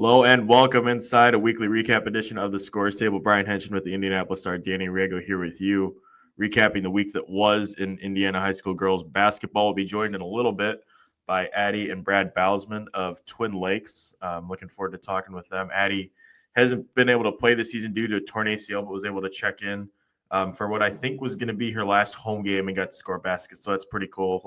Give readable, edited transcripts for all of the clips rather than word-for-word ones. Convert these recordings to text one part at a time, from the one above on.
Hello and welcome inside a weekly recap edition of the Scores Table. Brian Henson with the Indianapolis Star, Danny Riego here with you, recapping the week that was in Indiana high school girls basketball. We'll be joined in a little bit by Addie and Brad Bowsman of Twin Lakes. Looking forward to talking with them. Addie hasn't been able to play this season due to a torn ACL, but was able to check in for what I think was going to be her last home game and got to score baskets. So that's pretty cool.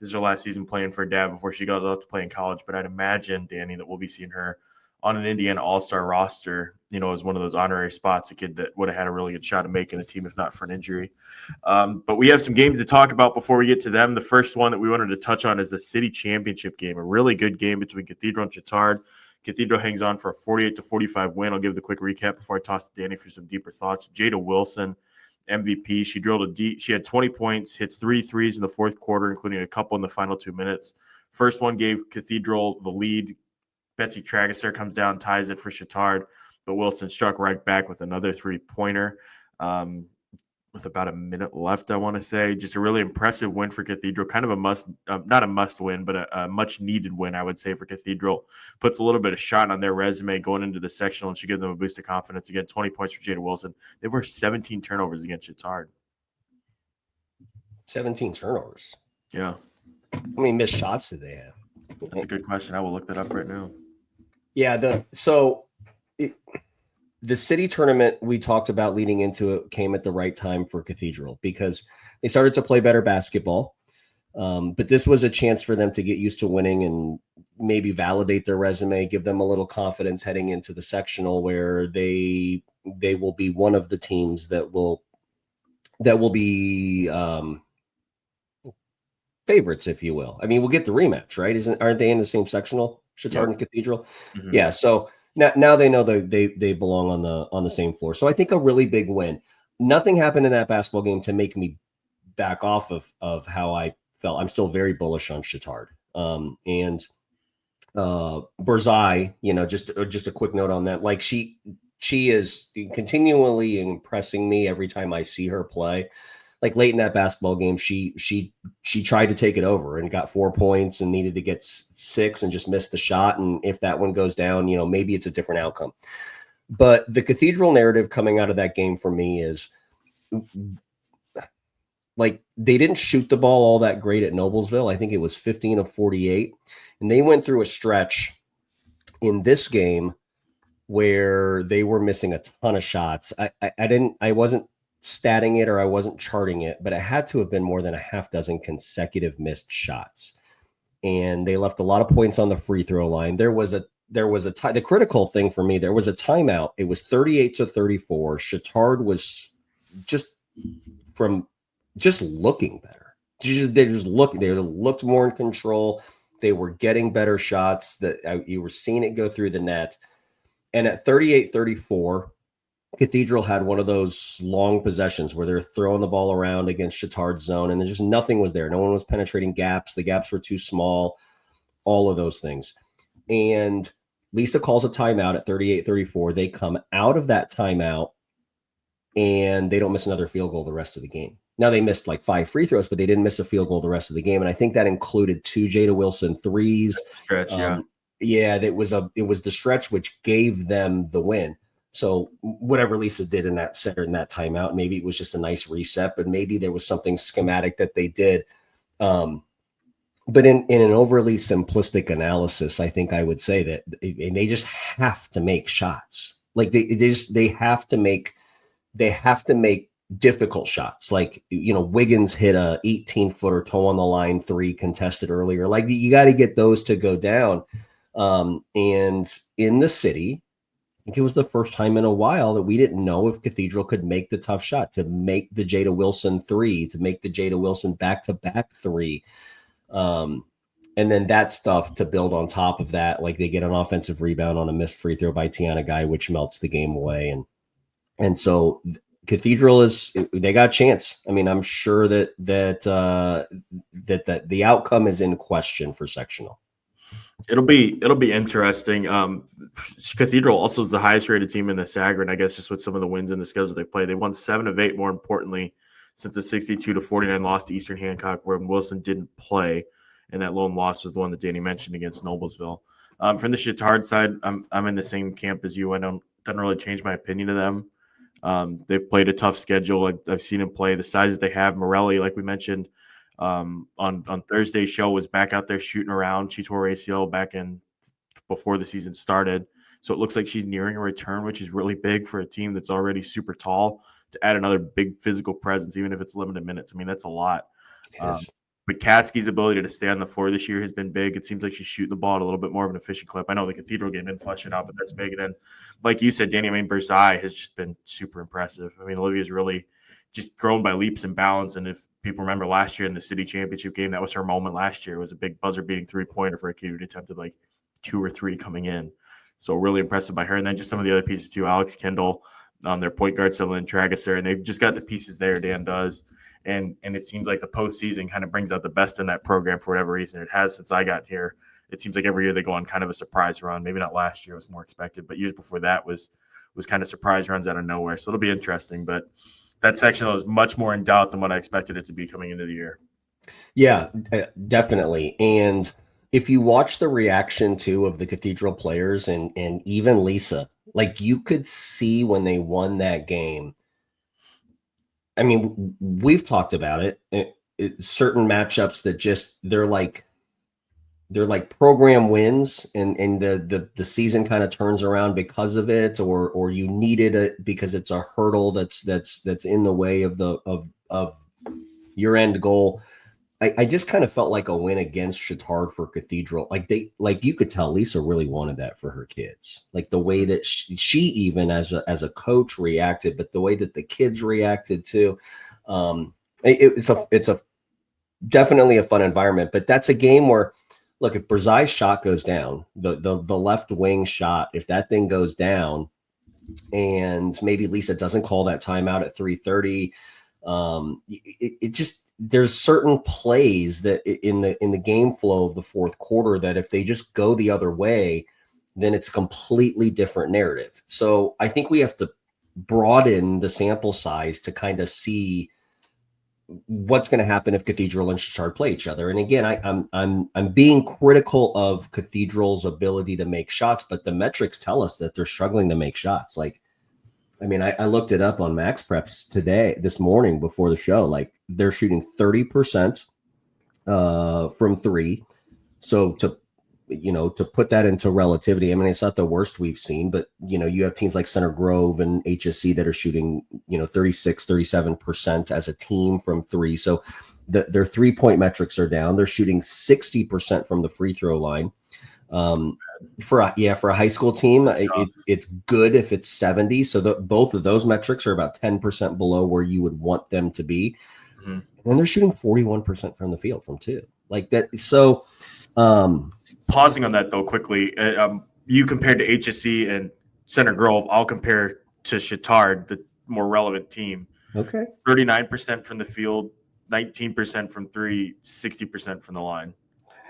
This is her last season playing for Dad before she goes off to play in college. But I'd imagine, Danny, that we'll be seeing her on an Indiana All-Star roster, as one of those honorary spots, a kid that would have had a really good shot at making the team if not for an injury. But we have some games to talk about before we get to them. The first one that we wanted to touch on is the city championship game, a really good game between Cathedral and Chatard. Cathedral hangs on for a 48-45 win. I'll give the quick recap before I toss to Danny for some deeper thoughts. Jada Wilson, MVP. She drilled she had 20 points, hits 3 threes in the fourth quarter, including a couple in the final 2 minutes. First one gave Cathedral the lead. Betsy Trageser comes down, ties it for Chatard, but Wilson struck right back with another 3-pointer with about a minute left, I want to say. Just a really impressive win for Cathedral. Kind of a not a must win, but a much needed win, I would say, for Cathedral. Puts a little bit of shot on their resume going into the sectional and should give them a boost of confidence. Again, 20 points for Jada Wilson. They've worked 17 turnovers against Chatard. 17 turnovers? Yeah. How many missed shots did they have? That's a good question. I will look that up right now. Yeah, the city tournament we talked about leading into it came at the right time for Cathedral because they started to play better basketball. But this was a chance for them to get used to winning and maybe validate their resume, give them a little confidence heading into the sectional where they will be one of the teams that will be favorites, if you will. I mean, we'll get the rematch, right? Aren't they in the same sectional, Chatard and Cathedral? Mm-hmm. Yeah. So now they know they belong on the same floor. So I think a really big win. Nothing happened in that basketball game to make me back off of how I felt. I'm still very bullish on Chatard. And Berzai, just a quick note on that. Like she is continually impressing me every time I see her play. Like late in that basketball game, she tried to take it over and got 4 points and needed to get 6 and just missed the shot. And if that one goes down, maybe it's a different outcome. But the Cathedral narrative coming out of that game for me is like they didn't shoot the ball all that great at Noblesville. I think it was 15 of 48. And they went through a stretch in this game where they were missing a ton of shots. I wasn't statting it or I wasn't charting it, but it had to have been more than a half dozen consecutive missed shots. And they left a lot of points on the free throw line. The critical thing for me, there was a timeout. It was 38-34. Chatard was just looking better. They looked more in control. They were getting better shots that you were seeing it go through the net. And at 38-34, Cathedral had one of those long possessions where they're throwing the ball around against Chatard's zone and just nothing was there. No one was penetrating gaps. The gaps were too small, all of those things. And Lisa calls a timeout at 38-34. They come out of that timeout and they don't miss another field goal the rest of the game. Now they missed like 5 free throws, but they didn't miss a field goal the rest of the game. And I think that included 2 Jada Wilson threes. Stretch, yeah. Yeah, it was the stretch which gave them the win. So whatever Lisa did in that timeout, maybe it was just a nice reset, but maybe there was something schematic that they did. But in an overly simplistic analysis, I think I would say that they just have to make shots. Like they have to make difficult shots. Like, Wiggins hit a 18-footer toe on the line 3 contested earlier. Like you got to get those to go down. And in the city, I think it was the first time in a while that we didn't know if Cathedral could make the tough shot, to make the Jada Wilson 3, to make the Jada Wilson back-to-back 3. And then that stuff to build on top of that, like they get an offensive rebound on a missed free throw by Tiana Guy, which melts the game away. And so Cathedral they got a chance. I mean, I'm sure that the outcome is in question for sectional. It'll be interesting. Cathedral also is the highest rated team in the Sagarin, I guess, just with some of the wins in the schedules they play. They won 7 of 8, more importantly, since the 62-49 loss to Eastern Hancock, where Wilson didn't play, and that lone loss was the one that Danny mentioned against Noblesville. From the Chatard side, I'm in the same camp as you. I don't doesn't really change my opinion of them. They've played a tough schedule. I've seen them play. The size that they have, Morelli, like we mentioned on Thursday's show, was back out there shooting around. She tore ACL back in before the season started, so it looks like she's nearing a return, which is really big for a team that's already super tall. To add another big physical presence, even if it's limited minutes, I mean that's a lot. But Katsky's ability to stay on the floor this year has been big. It seems like she's shooting the ball at a little bit more of an efficient clip. I know the Cathedral game didn't flesh it out, but that's big. And then, like you said, Danny, I mean, Berzai has just been super impressive. I mean, Olivia's really just grown by leaps and bounds. And if people remember last year in the city championship game, that was her moment last year. It was a big buzzer-beating three-pointer for a kid who attempted like 2 or 3 coming in. So really impressive by her. And then just some of the other pieces too. Alex Kendall, their point guard, Sutherland Tragesser, and they've just got the pieces there, Dan does. And it seems like the postseason kind of brings out the best in that program for whatever reason. It has since I got here. It seems like every year they go on kind of a surprise run. Maybe not last year, it was more expected, but years before that was kind of surprise runs out of nowhere. So it'll be interesting. But that sectional is much more in doubt than what I expected it to be coming into the year. Yeah, definitely. And if you watch the reaction too of the Cathedral players and even Lisa, like you could see when they won that game. I mean, we've talked about it. Certain matchups that just they're like program wins, and the season kind of turns around because of it, or you needed it because it's a hurdle that's in the way of your end goal. I just kind of felt like a win against Chatard for Cathedral. Like you could tell Lisa really wanted that for her kids. Like the way that she even as a coach reacted, but the way that the kids reacted too. It's a definitely a fun environment. But that's a game where, look, if Berzai's shot goes down, the left wing shot, if that thing goes down, and maybe Lisa doesn't call that timeout at 3:30. It just, there's certain plays that in the game flow of the fourth quarter that if they just go the other way, then it's a completely different narrative. So I think we have to broaden the sample size to kind of see what's going to happen if Cathedral and Chatard play each other. And again, I'm being critical of Cathedral's ability to make shots, but the metrics tell us that they're struggling to make shots. Like, I mean, I looked it up on Max Preps this morning before the show. Like they're shooting 30% from 3. So to put that into relativity, I mean, it's not the worst we've seen, but you have teams like Center Grove and HSC that are shooting 36, 37% as a team from 3. So their 3-point metrics are down. They're shooting 60% from the free throw line. For a high school team, it's good if it's 70. So both of those metrics are about 10% below where you would want them to be. Mm-hmm. And they're shooting 41% from the field from 2. Like that. So pausing on that though quickly, you compared to HSC and Center Grove. I'll compare to Chatard, the more relevant team. Okay. 39% from the field, 19% from 3, 60% from the line.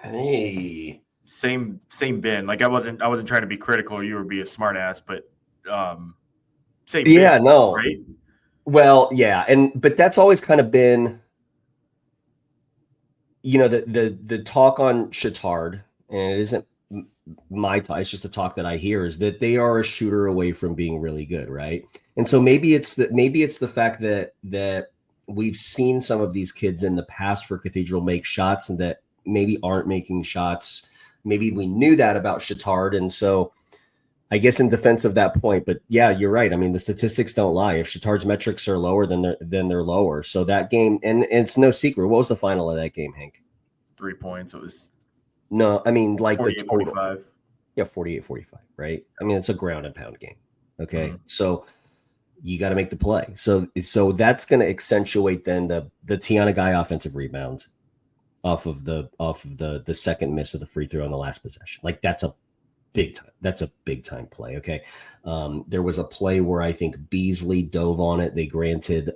Hey. Same bin. Like I wasn't trying to be critical or you would be a smart ass, but same bin. Yeah, no. Right? Well, yeah, but that's always kind of been the talk on Chatard, and it isn't my talk, it's just the talk that I hear, is that they are a shooter away from being really good, right? And so maybe it's the fact that we've seen some of these kids in the past for Cathedral make shots and that maybe aren't making shots. Maybe we knew that about Chatard, and so I guess in defense of that point, but yeah, you're right. I mean, the statistics don't lie. If Chatard's metrics are lower, then they're lower. So that game, and it's no secret. What was the final of that game, Hank? 3 points. It was no, I mean like the total. 45. Yeah, 48-45, right? I mean, it's a ground and pound game. Okay, so you got to make the play. So that's going to accentuate then the Tiana Guy offensive rebound off of the second miss of the free throw on the last possession. Like that's a big time play. Okay. There was a play where I think Beasley dove on it. They granted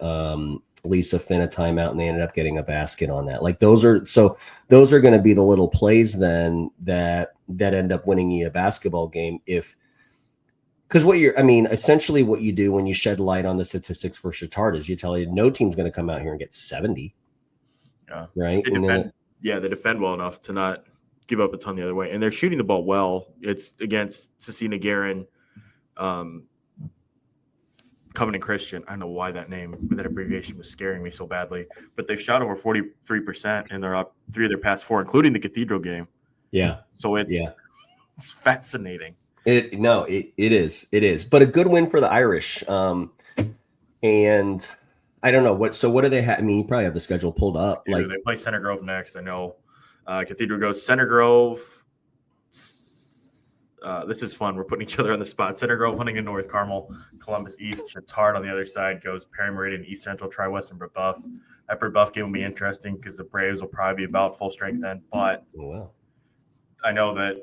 Lisa Finn a timeout and they ended up getting a basket on that. Like those are going to be the little plays then that end up winning you a basketball game. Because essentially what you do when you shed light on the statistics for Chatard is you tell you no team's going to come out here and get 70. Yeah. Right. They defend well enough to not give up a ton the other way. And they're shooting the ball well. It's against Cecina Guerin, Covenant Christian. I don't know why that abbreviation was scaring me so badly, but they've shot over 43% and they're up 3 of their past 4, including the Cathedral game. Yeah. So it's fascinating. It is, but a good win for the Irish. And I don't know what do they have? I mean, you probably have the schedule pulled up. Like they play Center Grove next. I know Cathedral goes Center Grove. This is fun. We're putting each other on the spot. Center Grove, Huntington North, Carmel, Columbus East, Chatard on the other side goes Perry Meridian, East Central, Tri-West, and Brebeuf. That Brebeuf game will be interesting because the Braves will probably be about full strength then. But I know that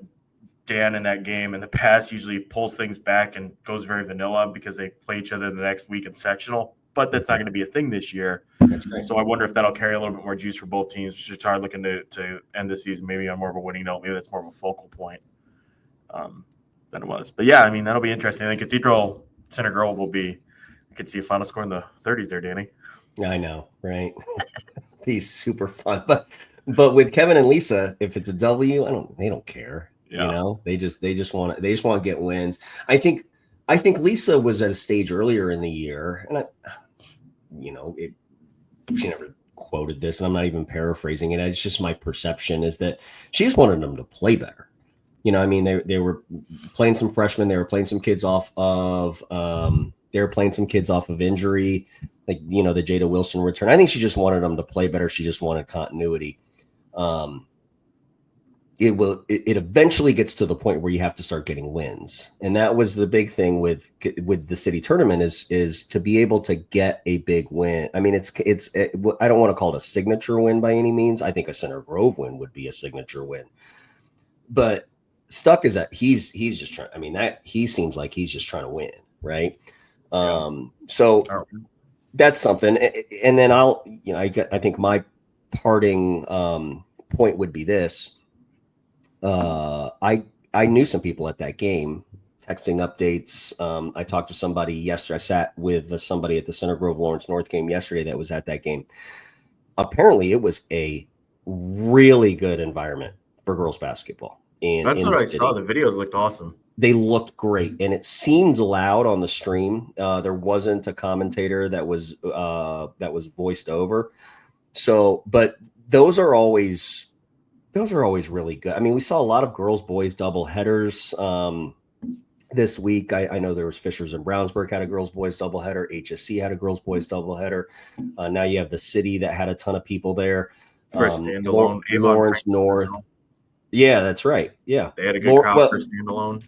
Dan in that game in the past usually pulls things back and goes very vanilla because they play each other the next week in sectional. But that's not going to be a thing this year. Right. So I wonder if that'll carry a little bit more juice for both teams. Chatard looking to end the season maybe on more of a winning note. Maybe that's more of a focal point than it was. But yeah, I mean, that'll be interesting. I think Cathedral Center Grove will be – I could see a final score in the 30s there, Danny. I know, right? Be super fun. But with Kevin and Lisa, if it's a W, they don't care. Yeah. You know, they just want to get wins. I think Lisa was at a stage earlier in the year, and she never quoted this, and I'm not even paraphrasing it. It's just my perception is that she just wanted them to play better. You know, I mean, they were playing some freshmen, they were playing some kids off of injury, like, you know, the Jada Wilson return. I think she just wanted them to play better. She just wanted continuity. It eventually gets to the point where you have to start getting wins. And that was the big thing with the city tournament is to be able to get a big win. I mean, I don't want to call it a signature win by any means. I think a Center Grove win would be a signature win, but Stuck is that he's just trying. I mean, that he seems like he's just trying to win. Right. So that's something. And then I think my parting point would be this. I knew some people at that game, texting updates. I talked to somebody yesterday. I sat with somebody at the Center Grove Lawrence North game yesterday that was at that game. Apparently it was a really good environment for girls basketball. That's what I saw. The videos looked awesome. They looked great, and it seemed loud on the stream. There wasn't a commentator that was voiced over. So, but those are always really good. I mean, we saw a lot of girls boys double headers this week. I know there was Fishers and Brownsburg had a girls boys double header. HSC had a girls boys double header. Now you have the city that had a ton of people there. For a standalone, Lawrence North. Yeah, that's right. Yeah, they had a good crowd for standalone.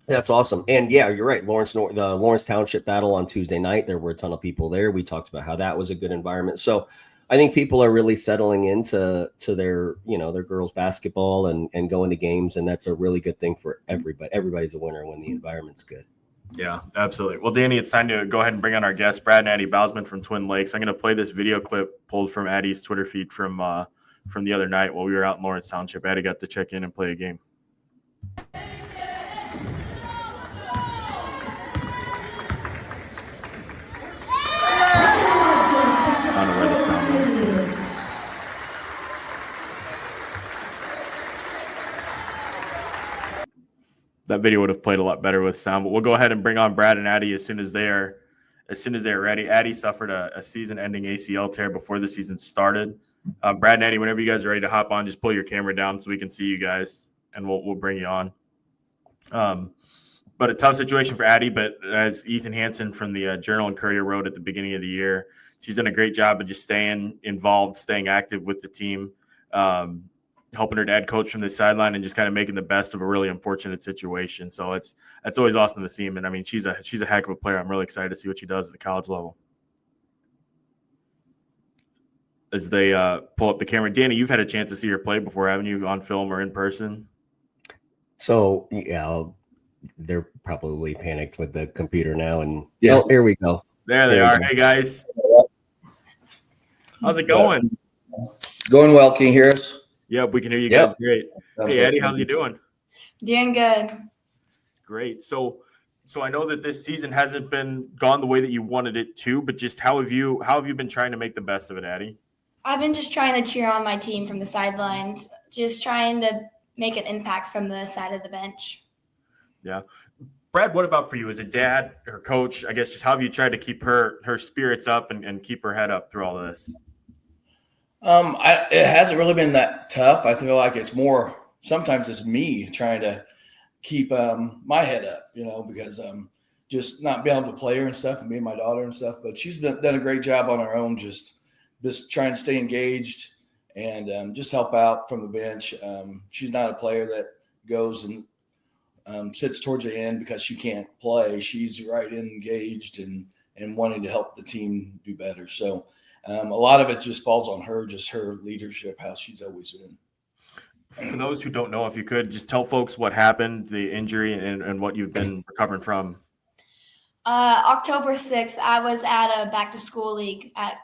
That's awesome. And yeah, you're right. Lawrence North, the Lawrence Township battle on Tuesday night. There were a ton of people there. We talked about how that was a good environment. So I think people are really settling into their girls basketball and going to games, and that's a really good thing for everybody. Everybody's a winner when the environment's good. Yeah, absolutely. Well, Danny, it's time to go ahead and bring on our guest, Brad and Addie Bowsman from Twin Lakes. I'm going to play this video clip pulled from Addie's Twitter feed from the other night while we were out in Lawrence Township. Addie got to check in and play a game. I don't know where the sound went. That video would have played a lot better with sound, but we'll go ahead and bring on Brad and Addie as soon as they're ready. Addie suffered a season-ending ACL tear before the season started. Brad and Addie, whenever you guys are ready to hop on, just pull your camera down so we can see you guys, and we'll bring you on. But a tough situation for Addie, but as Ethan Hansen from the Journal and Courier wrote at the beginning of the year, she's done a great job of just staying involved, staying active with the team, helping her dad coach from the sideline, and just kind of making the best of a really unfortunate situation. So that's always awesome to see. And I mean, she's a heck of a player. I'm really excited to see what she does at the college level. As they pull up the camera, Danny, you've had a chance to see her play before, haven't you, on film or in person? So yeah, they're probably panicked with the computer now. And here we go. There they are. Hey guys, how's it going? Going well. Can you hear us? Yep, we can hear you guys. Great. Hey Eddie, how you doing? Doing good. It's great. So I know that this season hasn't been gone the way that you wanted it to, but just how have you been trying to make the best of it, Addie? I've been just trying to cheer on my team from the sidelines, just trying to make an impact from the side of the bench. Yeah. Brad, what about for you as a dad or coach? I guess just how have you tried to keep her spirits up and keep her head up through all of this? It hasn't really been that tough. I feel like it's more, sometimes it's me trying to keep my head up, because just not being able to play her and stuff, and me and my daughter and stuff. But she's done a great job on her own, just trying to stay engaged and just help out from the bench. She's not a player that goes and sits towards the end because she can't play. She's right in engaged and wanting to help the team do better. So a lot of it just falls on her, just her leadership, how she's always been. For those who don't know, if you could just tell folks what happened, the injury, and what you've been recovering from. October 6th, I was at a back-to-school league at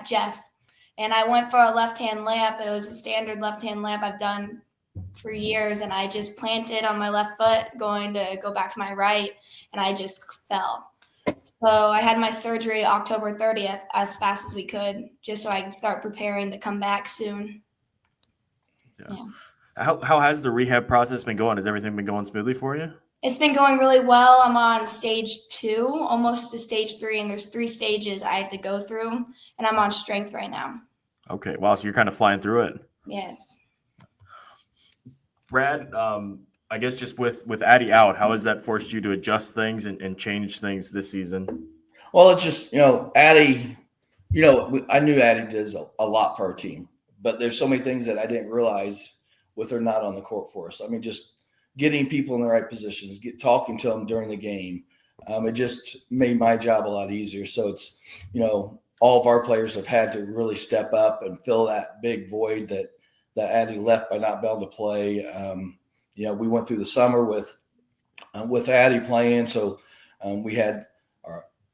Jeff, and I went for a left-hand layup. It was a standard left-hand layup I've done for years, and I just planted on my left foot going to go back to my right, and I just fell. So I had my surgery October 30th as fast as we could, just so I could start preparing to come back soon. Yeah. How has the rehab process been going? Has everything been going smoothly for you? It's been going really well. I'm on stage 2, almost to stage 3, and there's 3 stages I have to go through, and I'm on strength right now. Okay, wow, so you're kind of flying through it. Yes. Brad, I guess just with Addie out, how has that forced you to adjust things and change things this season? Well, it's just, Addie, I knew Addie does a lot for our team, but there's so many things that I didn't realize with her not on the court for us. I mean, just getting people in the right positions, talking to them during the game. It just made my job a lot easier. So it's, all of our players have had to really step up and fill that big void that Addie left by not being able to play. We went through the summer with Addie playing. So we had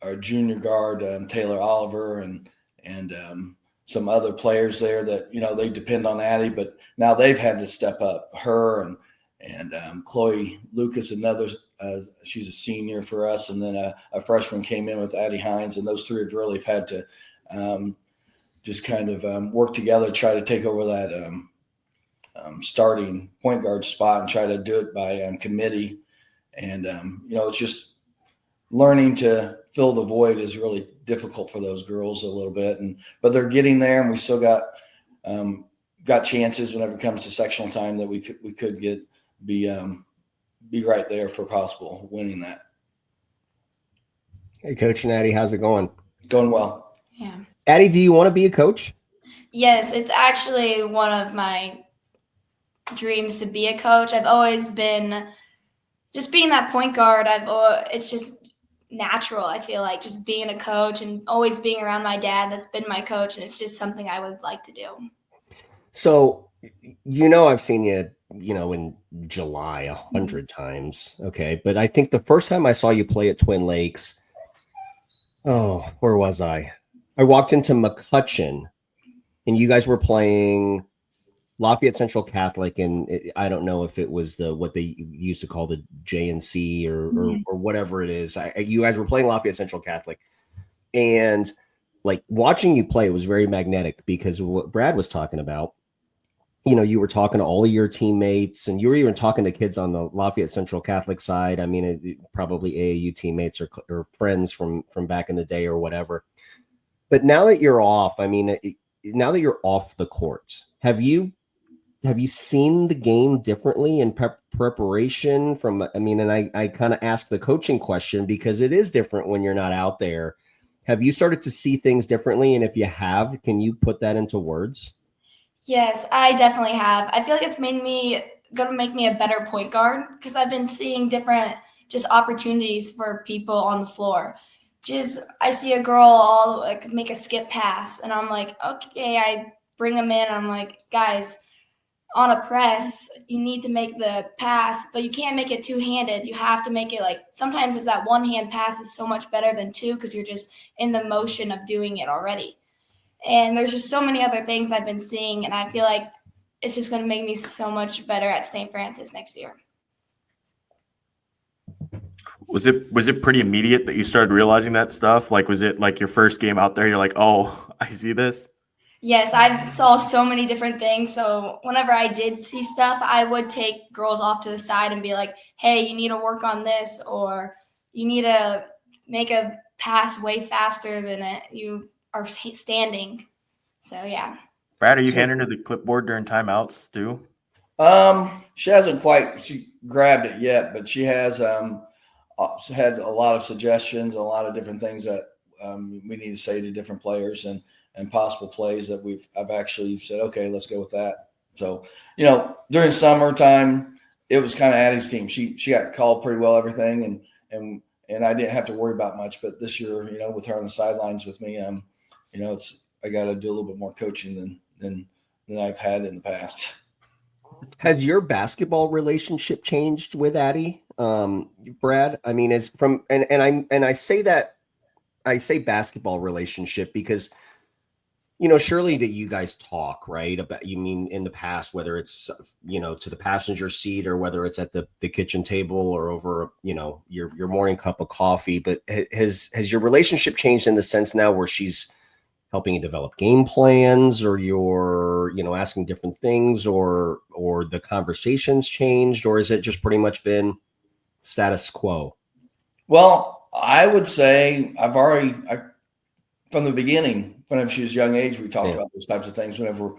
our junior guard, Taylor Oliver, and some other players there that, they depend on Addie, but now they've had to step up. Her and Chloe Lucas, another, she's a senior for us. And then a freshman came in with Addie Hines, and those 3 have really had to just kind of work together, try to take over that starting point guard spot and try to do it by committee. And, it's just learning to fill the void is really difficult for those girls a little bit. But they're getting there, and we still got chances whenever it comes to sectional time that we could be right there for possible winning that. Hey, Coach and Addie, how's it going? Going well. Yeah. Addie, do you want to be a coach? Yes, it's actually one of my dreams to be a coach. I've always been just being that point guard. It's just natural. I feel like just being a coach and always being around my dad that's been my coach, and it's just something I would like to do. So, I've seen you, in July 100 times. Okay. But I think the first time I saw you play at Twin Lakes, where was I? I walked into McCutcheon, and you guys were playing Lafayette Central Catholic, and I don't know if it was what they used to call the JNC or whatever it is. You guys were playing Lafayette Central Catholic, and like watching you play was very magnetic because of what Brad was talking about. You were talking to all of your teammates, and you were even talking to kids on the Lafayette Central Catholic side. I mean, probably AAU teammates or friends from back in the day or whatever. But now that you're off, now that you're off the court, have you seen the game differently in preparation from, and I kind of ask the coaching question because it is different when you're not out there. Have you started to see things differently? And if you have, can you put that into words? Yes, I definitely have. I feel like it's going to make me a better point guard because I've been seeing different just opportunities for people on the floor. I see a girl make a skip pass, and I'm like, okay, I bring them in. I'm like, guys, on a press, you need to make the pass, but you can't make it two-handed. You have to make it sometimes it's that one-hand pass is so much better than two because you're just in the motion of doing it already. And there's just so many other things I've been seeing, and I feel like it's just going to make me so much better at St. Francis next year. Was it pretty immediate that you started realizing that stuff? Was it like your first game out there, you're like, oh, I see this? Yes, I saw so many different things. So whenever I did see stuff, I would take girls off to the side and be like, hey, you need to work on this, or you need to make a pass way faster than you are standing. So, yeah. Brad, are you So- handing her the clipboard during timeouts too? She hasn't quite grabbed it yet, but she has had a lot of suggestions, a lot of different things that we need to say to different players and possible plays that I've actually said, okay, let's go with that. So, during summertime, it was kind of Addie's team. She got called pretty well everything, and I didn't have to worry about much. But this year, with her on the sidelines with me, I got to do a little bit more coaching than I've had in the past. Has your basketball relationship changed with Addie, Brad? I mean, I say that, I say basketball relationship because, surely that you guys talk, right? About, you mean in the past, whether it's, to the passenger seat or whether it's at the kitchen table or over, your morning cup of coffee. But has your relationship changed in the sense now where she's helping you develop game plans, or you're, asking different things, or the conversations changed, or is it just pretty much been status quo? Well, I would say from the beginning, whenever she was young age, we talked about those types of things. Whenever,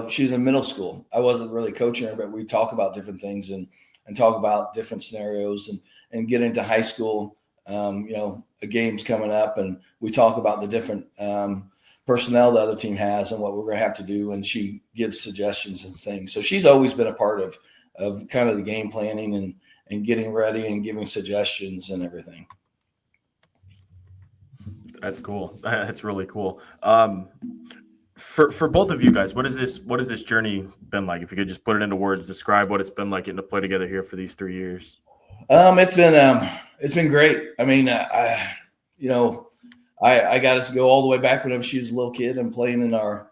she's in middle school, I wasn't really coaching her, but we talk about different things and talk about different scenarios and get into high school. A game's coming up and we talk about the different personnel the other team has and what we're going to have to do. And she gives suggestions and things. So she's always been a part of kind of the game planning and getting ready and giving suggestions and everything. That's cool. That's really cool. For both of you guys, what is this journey been like? If you could just put it into words, describe what it's been like getting to play together here for these 3 years. It's been great. I mean, I got us to go all the way back whenever she was a little kid and playing in our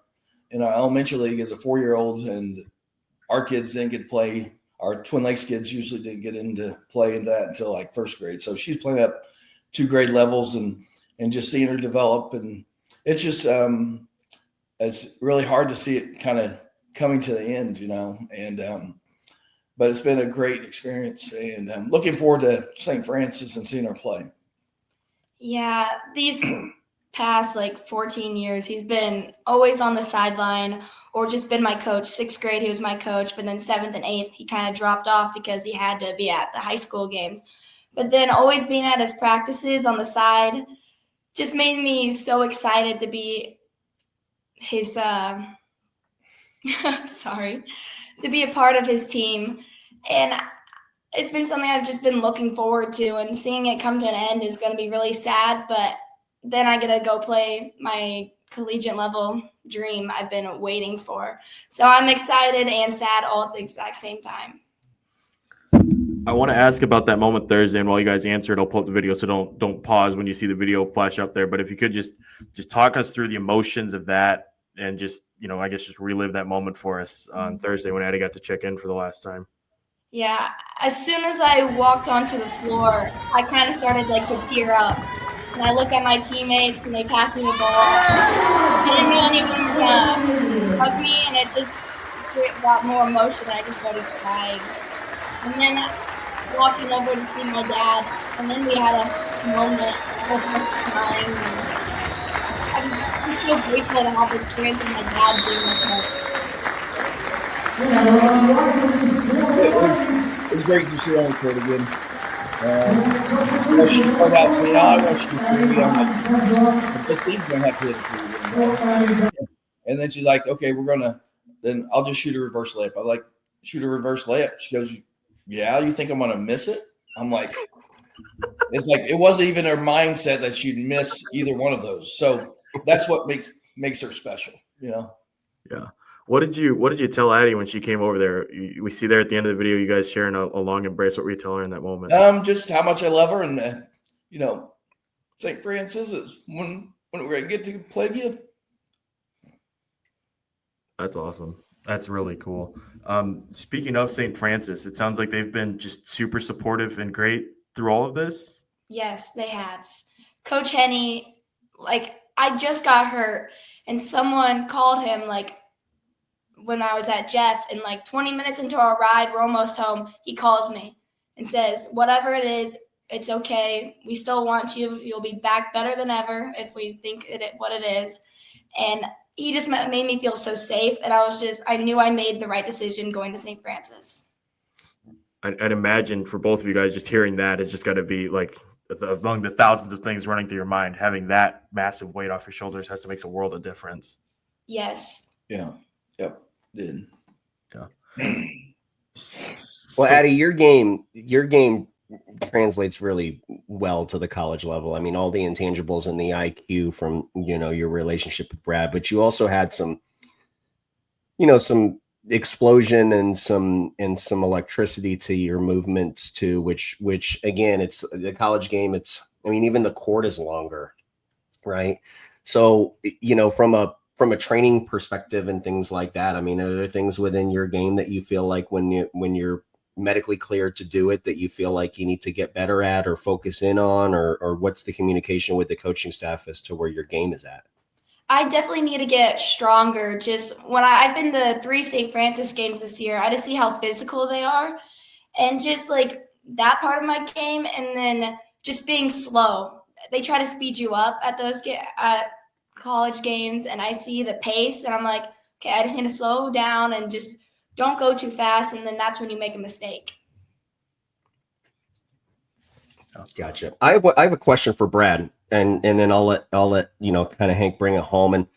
elementary league as a 4-year-old, and our kids didn't get to play. Our Twin Lakes kids usually didn't get into play in that until like first grade. So she's playing up 2 grade levels and just seeing her develop. And it's just, it's really hard to see it kind of coming to the end, but it's been a great experience, and I'm looking forward to St. Francis and seeing her play. Yeah, these past 14 years, he's been always on the sideline or just been my coach. 6th grade, he was my coach, but then 7th and 8th, he kind of dropped off because he had to be at the high school games. But then always being at his practices on the side just made me so excited to be his to be a part of his team. And it's been something I've just been looking forward to, and seeing it come to an end is going to be really sad, but then I get to go play my collegiate level dream I've been waiting for. So I'm excited and sad all at the exact same time. I want to ask about that moment Thursday, and while you guys answer it, I'll pull up the video, so don't pause when you see the video flash up there. But if you could just talk us through the emotions of that, and just I guess just relive that moment for us on Thursday when Addie got to check in for the last time. Yeah, as soon as I walked onto the floor, I kind of started to tear up. And I look at my teammates and they pass me the ball. I didn't know anyone was gonna hug me, and it just got more emotion. I just started crying. And then walking over to see my dad, and then we had a moment of us crying. And I'm so grateful to have the experience of my dad being with us. It was great to see her on the court again. She pointed out to me, I want you to be on the team's going to have to hit it for you. And then she's like, okay, then I'll just shoot a reverse layup. I like, shoot a reverse layup. She goes, yeah, you think I'm going to miss it? I'm like, it's like, it wasn't even her mindset that she'd miss either one of those. So that's what makes her special, Yeah. What did you tell Addie when she came over there? We see there at the end of the video, you guys sharing a long embrace. What were you telling her in that moment? Just how much I love her, and St. Francis is when we're going to get to play again. That's awesome. That's really cool. Speaking of St. Francis, it sounds like they've been just super supportive and great through all of this. Yes, they have. Coach Henny, I just got hurt, And someone called him like when I was at Jeff, and like 20 minutes into our ride, we're almost home. He calls me and says, whatever it is, it's okay. We still want you. You'll be back better than ever if we think what it is. And he just made me feel so safe. And I knew I made the right decision going to St. Francis. I'd imagine for both of you guys, just hearing that, it's just got to be like among the thousands of things running through your mind, having that massive weight off your shoulders has to make a world of difference. Yes. Yeah. Yep. Did. Yeah. Well, Addie, your game translates really well to the college level. I mean, all the intangibles and the IQ from, your relationship with Brad, but you also had some explosion and some electricity to your movements too, which again, it's the college game. Even the court is longer, right? So, from a training perspective and things like that, are there things within your game that you feel like when you're medically cleared to do it that you feel like you need to get better at or focus in on, or what's the communication with the coaching staff as to where your game is at? I definitely need to get stronger. Just when I've been to 3 St. Francis games this year, I just see how physical they are, and just like that part of my game, and then just being slow. They try to speed you up at those college games, and I see the pace, and I'm like, okay, I just need to slow down and just don't go too fast, and then that's when you make a mistake. Gotcha. I have a question for Brad, and then I'll let kind of Hank bring it home. And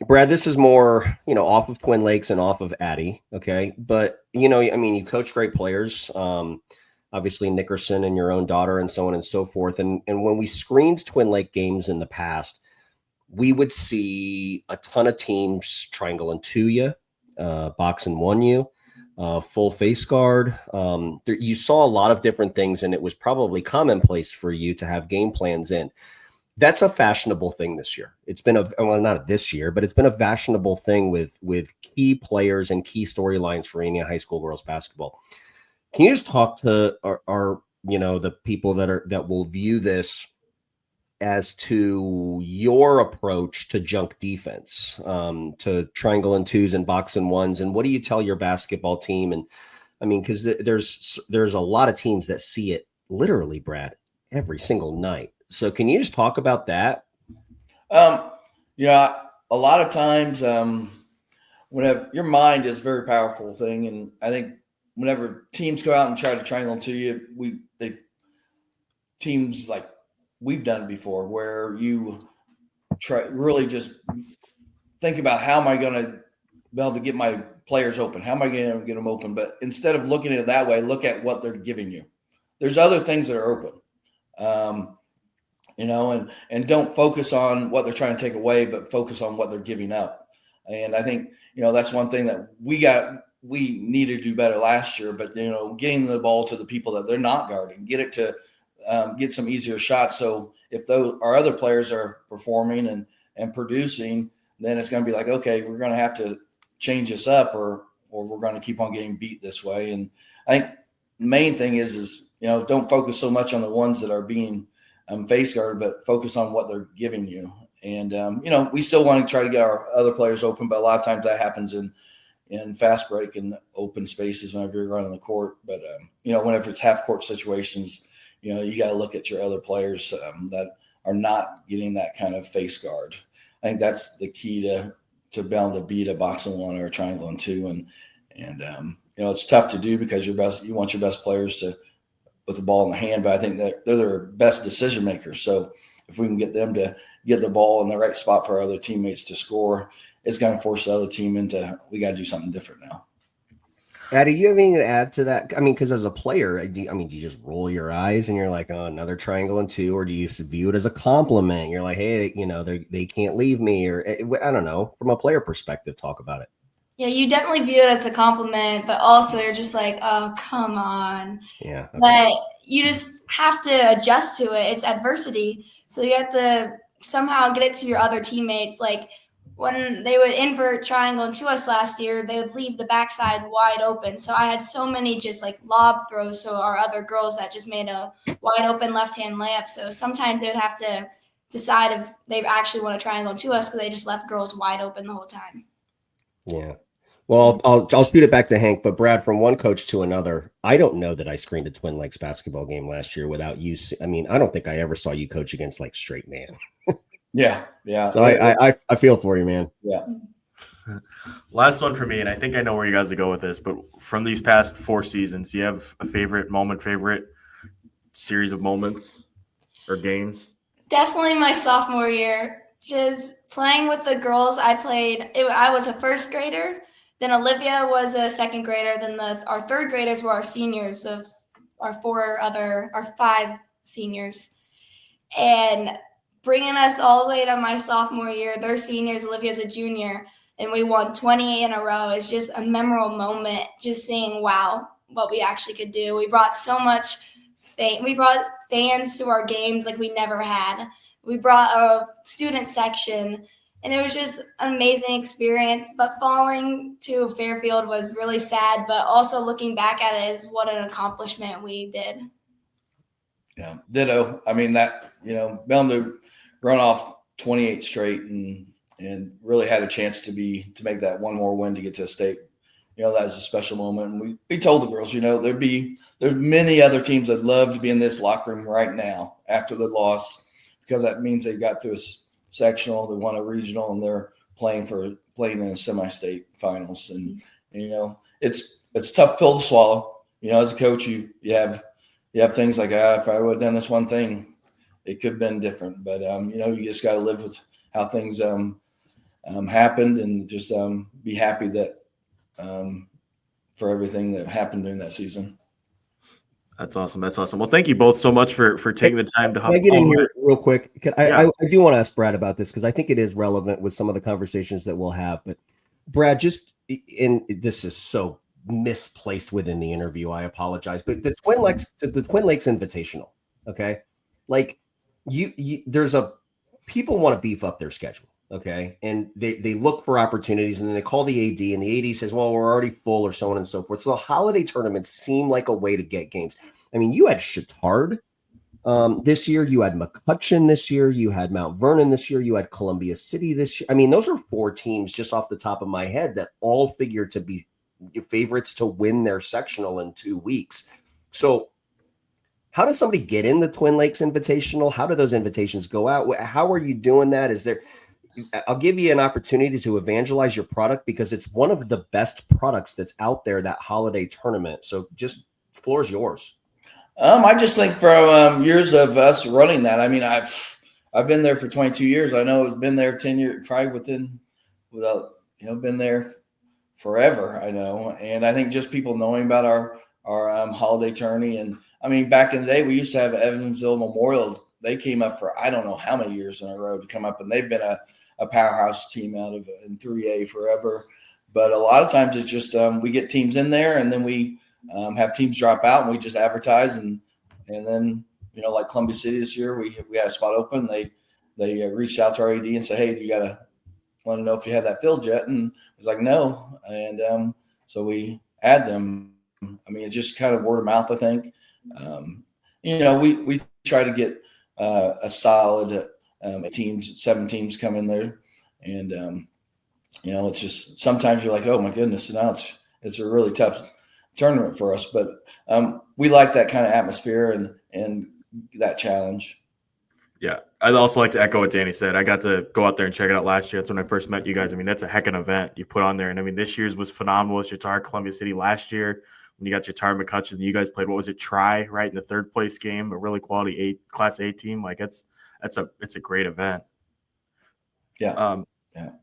Brad, this is more off of Twin Lakes and off of Addie, okay? But you coach great players, obviously Nickerson and your own daughter, and so on and so forth. And when we screened Twin Lake games in the past, we would see a ton of teams triangle and 2 you, box and 1 you. Full face guard. You saw a lot of different things, and it was probably commonplace for you to have game plans in. That's a fashionable thing this year. It's been not this year, but it's been a fashionable thing with key players and key storylines for Indiana high school girls basketball. Can you just talk to our the people that will view this as to your approach to junk defense, to triangle and 2s and box and 1s, and what do you tell your basketball team? And because there's a lot of teams that see it literally, Brad, every single night. So can you just talk about that? A lot of times, whenever your mind is a very powerful thing, and I think whenever teams go out and try to triangle to you, teams like we've done it before, where you try really just think about how am I going to be able to get my players open? How am I going to get them open? But instead of looking at it that way, look at what they're giving you. There's other things that are open, and don't focus on what they're trying to take away, but focus on what they're giving up. And I think, that's one thing that we need to do better last year, but, getting the ball to the people that they're not guarding, get some easier shots. So if our other players are performing and producing, then it's going to be like, okay, we're going to have to change this up, or we're going to keep on getting beat this way. And I think the main thing is don't focus so much on the ones that are being face guarded, but focus on what they're giving you. And we still want to try to get our other players open, but a lot of times that happens in fast break and open spaces whenever you're running the court. But whenever it's half court situations, you got to look at your other players that are not getting that kind of face guard. I think that's the key to be able to beat a box and 1 or a triangle and 2. And it's tough to do because you want your best players to put the ball in the hand, but I think that they're their best decision makers. So if we can get them to get the ball in the right spot for our other teammates to score, it's going to force the other team into, we got to do something different now. Addie, you have anything to add to that? Because as a player, do you just roll your eyes and you're like, oh, another triangle and 2, or do you view it as a compliment? You're like, hey, they can't leave me, or I don't know. From a player perspective, talk about it. Yeah, you definitely view it as a compliment, but also you're just like, oh, come on. Yeah. Okay. But you just have to adjust to it. It's adversity. So you have to somehow get it to your other teammates. Like when they would invert triangle to us last year, they would leave the backside wide open. So I had so many just like lob throws to our other girls that just made a wide open left-hand layup. So sometimes they would have to decide if they actually want to triangle to us because they just left girls wide open the whole time. Yeah. Well, I'll shoot it back to Hank, but Brad, from one coach to another, I don't know that I screened a Twin Lakes basketball game last year without you. I mean, I don't think I ever saw you coach against like straight man. Yeah. So I feel for you, man. Yeah. Last one for me, and I think I know where you guys will go with this, but from these past 4 seasons, do you have a favorite series of moments or games? Definitely my sophomore year. Just playing with the girls I played. I was a first grader. Then Olivia was a second grader. Then our third graders were our seniors of our 5 seniors. And bringing us all the way to my sophomore year, they're seniors, Olivia's a junior, and we won 28 in a row. It's just a memorable moment, just seeing, wow, what we actually could do. We brought so much we brought fans to our games like we never had. We brought a student section, and it was just an amazing experience. But falling to Fairfield was really sad, but also looking back at it is what an accomplishment we did. Yeah, ditto. I mean, that, being able to run off 28 straight and really had a chance to make that one more win to get to a state. That was a special moment. And we told the girls, there's many other teams that'd love to be in this locker room right now after the loss, because that means they got through a sectional, they won a regional, and they're playing in a semi-state finals. And it's a tough pill to swallow. As a coach, you have things like, if I would have done this one thing, it could have been different. But you just got to live with how things happened, and just be happy that for everything that happened during that season. That's awesome. Well, thank you both so much for taking the time to hop on. Can I get in here here real quick? I do want to ask Brad about this because I think it is relevant with some of the conversations that we'll have. But Brad, this is so misplaced within the interview. I apologize, but the Twin Lakes Invitational. Okay, like people want to beef up their schedule. Okay. And they look for opportunities, and then they call the AD, and the AD says, well, we're already full, or so on and so forth. So the holiday tournaments seem like a way to get games. I mean, you had Chatard this year, you had McCutcheon this year, you had Mount Vernon this year, you had Columbia City this year. I mean, those are 4 teams just off the top of my head that all figure to be favorites to win their sectional in 2 weeks. So how does somebody get in the Twin Lakes Invitational? How do those invitations go out? How are you doing that? I'll give you an opportunity to evangelize your product, because it's one of the best products that's out there, that holiday tournament. So just floor is yours. I just think from years of us running that, I mean, I've been there for 22 years. I know it's been there 10 years, probably been there forever. I know. And I think just people knowing about our holiday tourney. And I mean, back in the day, we used to have Evansville Memorial. They came up for, I don't know how many years in a row to come up, and they've been a powerhouse team out of in 3A forever. But a lot of times it's just we get teams in there, and then we have teams drop out, and we just advertise, and then like Columbia City this year, we had a spot open. They reached out to our AD and said, hey, do you want to know if you have that filled yet? And I was like, no. And so we add them. I mean, it's just kind of word of mouth, I think. We try to get a solid 7 teams come in there, and it's just sometimes you're like, oh my goodness, and now it's a really tough tournament for us, but we like that kind of atmosphere and that challenge. Yeah, I'd also like to echo what Danny said. I got to go out there and check it out last year. That's when I first met you guys. I mean, that's a heck of an event you put on there, and I mean, this year's was phenomenal. It's Chatard, Columbia City last year. When you got Chatard, McCutcheon, you guys played, what was it, Try, right, in the 3rd place game, a really quality Class A team. Like it's a great event. Yeah.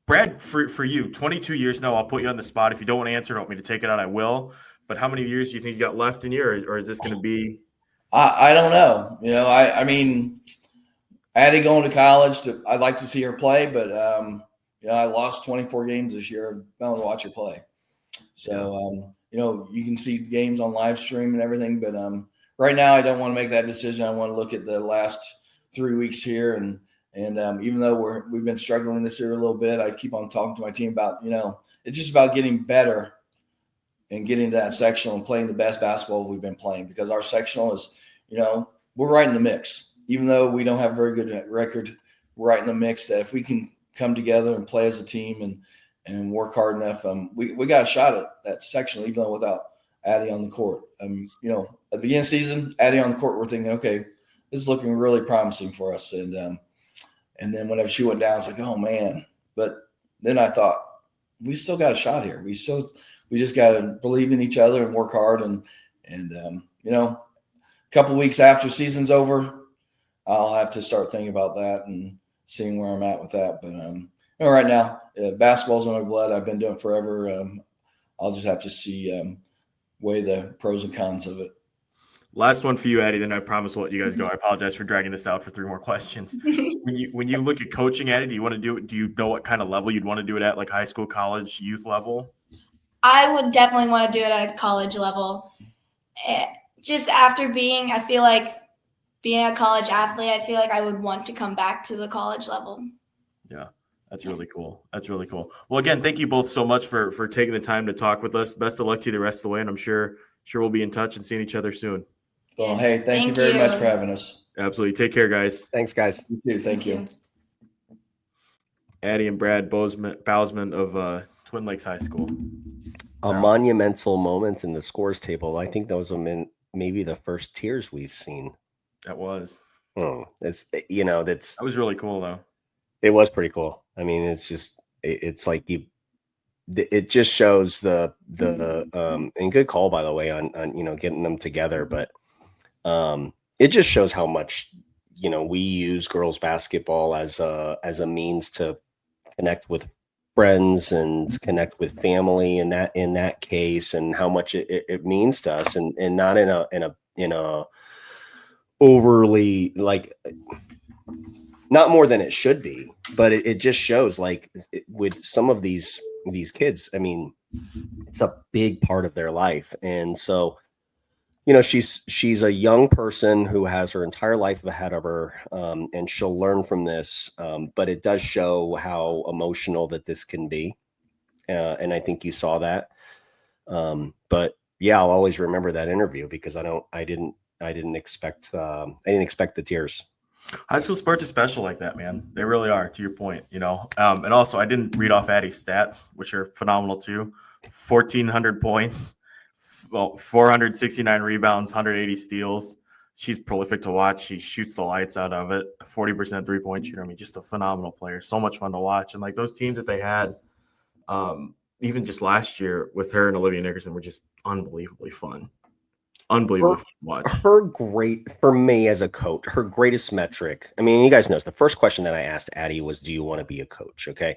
Brad, for you, 22 years now, I'll put you on the spot. If you don't want to answer, don't want me to take it out, I will. But how many years do you think you got left in you, or is this going to be? I don't know. I mean, Addie going to college, I'd like to see her play, but I lost 24 games this year. I don't watch her play. So, you can see games on live stream and everything, but right now I don't want to make that decision. I want to look at the last 3 weeks here, and even though we've been struggling this year a little bit, I keep on talking to my team about, it's just about getting better and getting to that sectional and playing the best basketball we've been playing, because our sectional is, we're right in the mix. Even though we don't have a very good record, right in the mix that if we can come together and play as a team and work hard enough, we got a shot at that sectional, even though without Addie on the court. You know, at the beginning of the season, Addie on the court, we're thinking, okay, this is looking really promising for us. And then whenever she went down, it's like, oh man. But then I thought, we still got a shot here. We just got to believe in each other and work hard. And you know, a couple weeks after season's over, I'll have to start thinking about that and seeing where I'm at with that. But you know, right now, basketball's in my blood. I've been doing it forever. I'll just have to see weigh the pros and cons of it. Last one for you, Addie, then I promise we'll let you guys go. I apologize for dragging this out for 3 more questions. When you look at coaching, Addie, do you know what kind of level you'd want to do it at, like high school, college, youth level? I would definitely want to do it at college level. Just after I feel like being a college athlete, I feel like I would want to come back to the college level. Yeah, that's really cool. That's really cool. Well, again, thank you both so much for taking the time to talk with us. Best of luck to you the rest of the way, and I'm sure we'll be in touch and seeing each other soon. Well, Yes, hey, thank you very much for having us. Absolutely. Take care, guys. Thanks, guys. You too. Thank you. Addie and Brad Bowsman of Twin Lakes High School. A monumental moment in the scores table. I think those are maybe the first tiers we've seen. That was. It's, you know, that was really cool, though. It was pretty cool. I mean, it's like it just shows the and good call, by the way, on you know, getting them together, but it just shows how much, you know, we use girls basketball as a means to connect with friends and connect with family in that case, and how much it means to us, and not in a overly, like, not more than it should be, but it just shows, like, with some of these kids, I mean, it's a big part of their life. And so, you know, she's a young person who has her entire life ahead of her, and she'll learn from this. But it does show how emotional that this can be. And I think you saw that. But yeah, I'll always remember that interview because I didn't expect the tears. High school sports are special like that, man. They really are, to your point, you know. And also, I didn't read off Addie's stats, which are phenomenal too. 1,400 points, 469 rebounds, 180 steals. She's prolific to watch. She shoots the lights out of it. 40% three-point shooter. I mean, just a phenomenal player. So much fun to watch. And like those teams that they had, even just last year with her and Olivia Nickerson, were just unbelievably fun. Unbelievable to watch. For me as a coach, her greatest metric, I mean, you guys know, the first question that I asked Addie was, do you want to be a coach? Okay.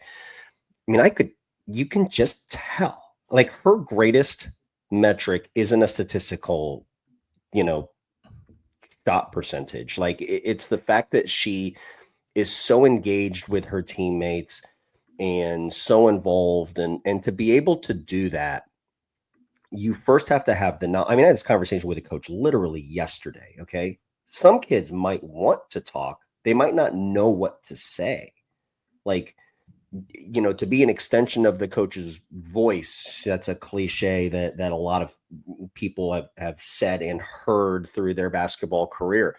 I mean, you can just tell, like, her greatest metric isn't a statistical, you know, shot percentage. Like, it's the fact that she is so engaged with her teammates and so involved, and to be able to do that, you first have to have I mean, I had this conversation with a coach literally yesterday. Okay. Some kids might want to talk. They might not know what to say. Like, you know, to be an extension of the coach's voice, that's a cliche that a lot of people have said and heard through their basketball career,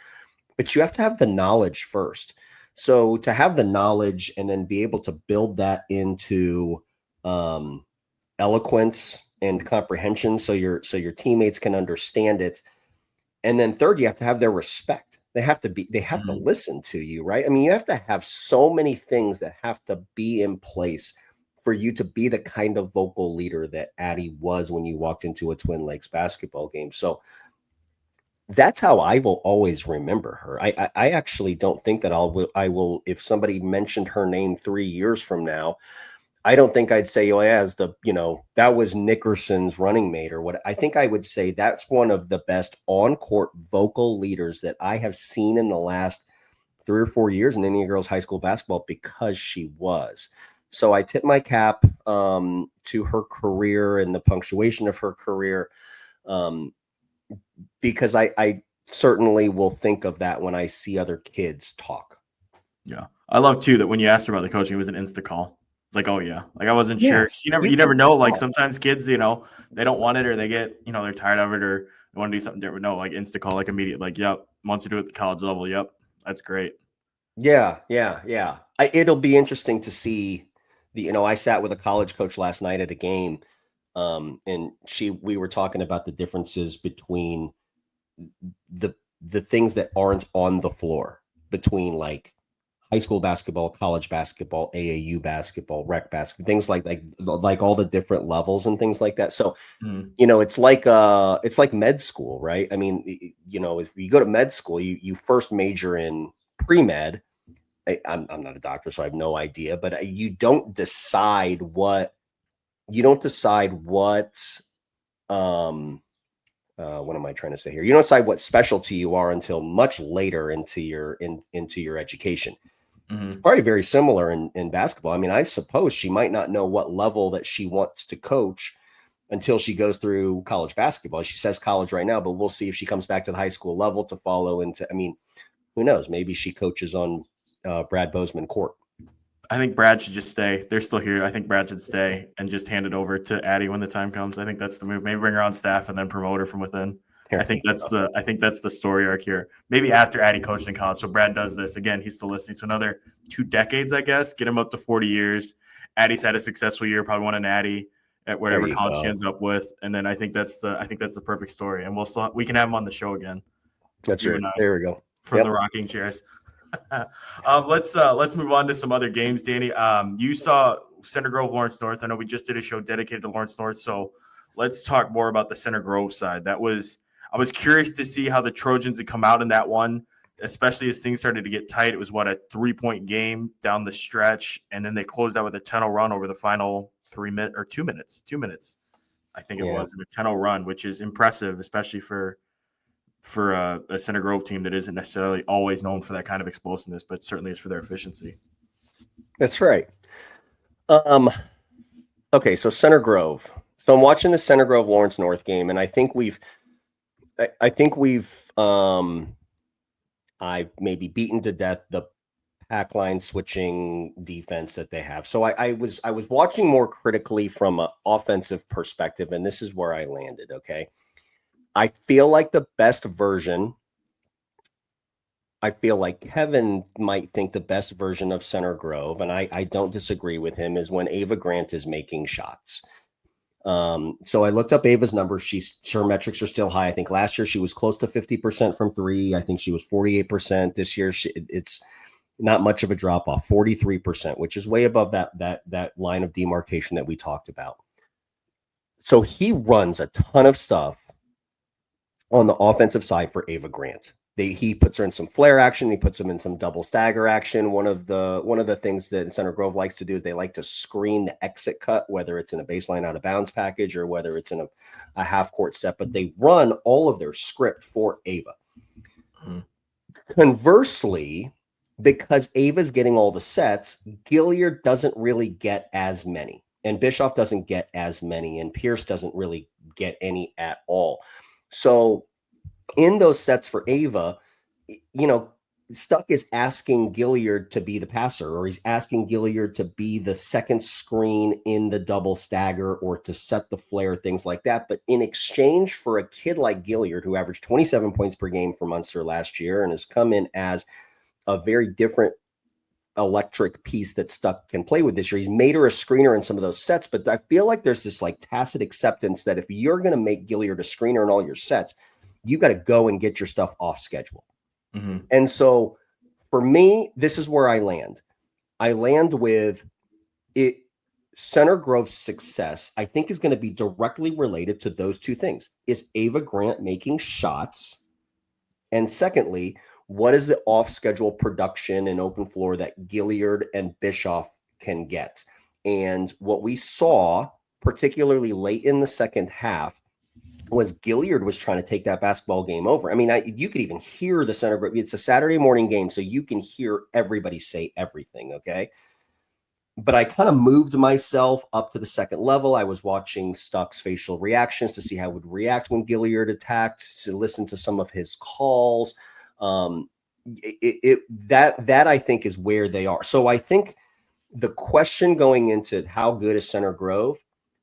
but you have to have the knowledge first. So to have the knowledge and then be able to build that into eloquence and comprehension, so your teammates can understand it. And then third, you have to have their respect. They have to listen to you, right? I mean, you have to have so many things that have to be in place for you to be the kind of vocal leader that Addie was when you walked into a Twin Lakes basketball game. So that's how I will always remember her. I actually don't think that I will, if somebody mentioned her name 3 years from now, I don't think I'd say, oh, yeah, that was Nickerson's running mate or what. I think I would say that's one of the best on-court vocal leaders that I have seen in the last 3 or 4 years in Indiana girls high school basketball, because she was. So I tip my cap to her career and the punctuation of her career, because I certainly will think of that when I see other kids talk. Yeah. I love too that when you asked her about the coaching, it was an Insta call. Like, oh yeah, like I wasn't sure. You never know. Like sometimes kids, you know, they don't want it, or they get, you know, they're tired of it, or they want to do something different. No, like Insta call, like immediate, like, yep, wants to do it at the college level. Yep, that's great. Yeah. It'll be interesting to see I sat with a college coach last night at a game, and we were talking about the differences between the things that aren't on the floor between like high school basketball, college basketball, AAU basketball, rec basketball, things like all the different levels and things like that. So, it's like med school, right? I mean, if you go to med school, you first major in pre-med. I'm not a doctor, so I have no idea, but you don't decide what what am I trying to say here? You don't decide what specialty you are until much later into your education. It's probably very similar in basketball. I mean, I suppose she might not know what level that she wants to coach until she goes through college basketball. She says college right now, but we'll see if she comes back to the high school level to follow into. I mean, who knows? Maybe she coaches on Brad Bowsman court. I think Brad should just stay. They're still here. I think Brad should stay and just hand it over to Addie when the time comes. I think that's the move. Maybe bring her on staff and then promote her from within. I think that's the story arc here. Maybe after Addie coached in college. So Brad does this again. He's still listening. So another 2 decades, I guess. Get him up to 40 years. Addie's had a successful year. Probably won an Addie at whatever college she ends up with. And then I think that's the perfect story. And we can have him on the show again. That's right. There we go. From the rocking chairs. Let's move on to some other games, Danny. You saw Center Grove, Lawrence North. I know we just did a show dedicated to Lawrence North, so let's talk more about the Center Grove side. I was curious to see how the Trojans had come out in that one, especially as things started to get tight. It was a 3-point game down the stretch, and then they closed out with a 10-0 run over the final 2 minutes. I think it was a 10-0 run, which is impressive, especially for a Center Grove team that isn't necessarily always known for that kind of explosiveness, but certainly is for their efficiency. That's right. Okay, so Center Grove. So I'm watching the Center Grove Lawrence North game, and I've maybe beaten to death the pack line switching defense that they have. So I was watching more critically from an offensive perspective, and this is where I landed. Okay. I feel like the best version, I feel like Kevin might think the best version of Center Grove, and I don't disagree with him, is when Ava Grant is making shots. So I looked up Ava's numbers. Her metrics are still high. I think last year she was close to 50% from three. I think she was 48%. This year it's not much of a drop off, 43%, which is way above that line of demarcation that we talked about. So he runs a ton of stuff on the offensive side for Ava Grant. He puts her in some flare action. He puts them in some double stagger action. One of the things that Center Grove likes to do is they like to screen the exit cut, whether it's in a baseline out of bounds package or whether it's in a half court set, but they run all of their script for Ava. Mm-hmm. Conversely, because Ava's getting all the sets, Gilliard doesn't really get as many, and Bischoff doesn't get as many, and Pierce doesn't really get any at all. So in those sets for Ava, Stuck is asking Gilliard to be the passer, or he's asking Gilliard to be the second screen in the double stagger or to set the flare, things like that. But in exchange for a kid like Gilliard, who averaged 27 points per game for Munster last year and has come in as a very different electric piece that Stuck can play with this year, he's made her a screener in some of those sets. But I feel like there's this like tacit acceptance that if you're going to make Gilliard a screener in all your sets, you got to go and get your stuff off schedule. Mm-hmm. And so for me, this is where I land. I land with it. Center Grove's success, I think, is going to be directly related to those two things. Is Ava Grant making shots? And secondly, what is the off-schedule production and open floor that Gilliard and Bischoff can get? And what we saw, particularly late in the second half, was Gilliard was trying to take that basketball game over. I mean, you could even hear the Center Grove. It's a Saturday morning game, so you can hear everybody say everything, okay? But I kind of moved myself up to the second level. I was watching Stuck's facial reactions to see how he would react when Gilliard attacked, to listen to some of his calls. That I think is where they are. So I think the question going into how good is Center Grove,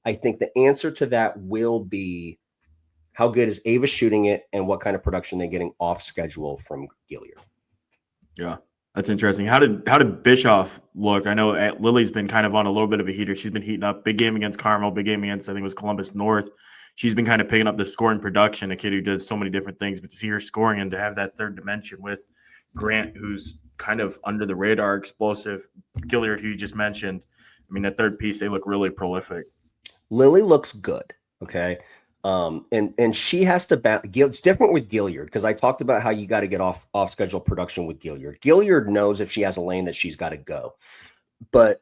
I think the answer to that will be how good is Ava shooting it and what kind of production they're getting off schedule from Gilliard. Yeah. That's interesting. How did Bischoff look? I know Lily's been kind of on a little bit of a heater. She's been heating up. Big game against Carmel. Big game against, I think it was Columbus North. She's been kind of picking up the scoring production. A kid who does so many different things, but to see her scoring and to have that third dimension with Grant, who's kind of under the radar, explosive. Gilliard, who you just mentioned. I mean, that third piece, they look really prolific. Lily looks good. Okay. And she has to it's different with Gilliard, because I talked about how you got to get off schedule production with Gilliard. Gilliard knows if she has a lane that she's got to go, but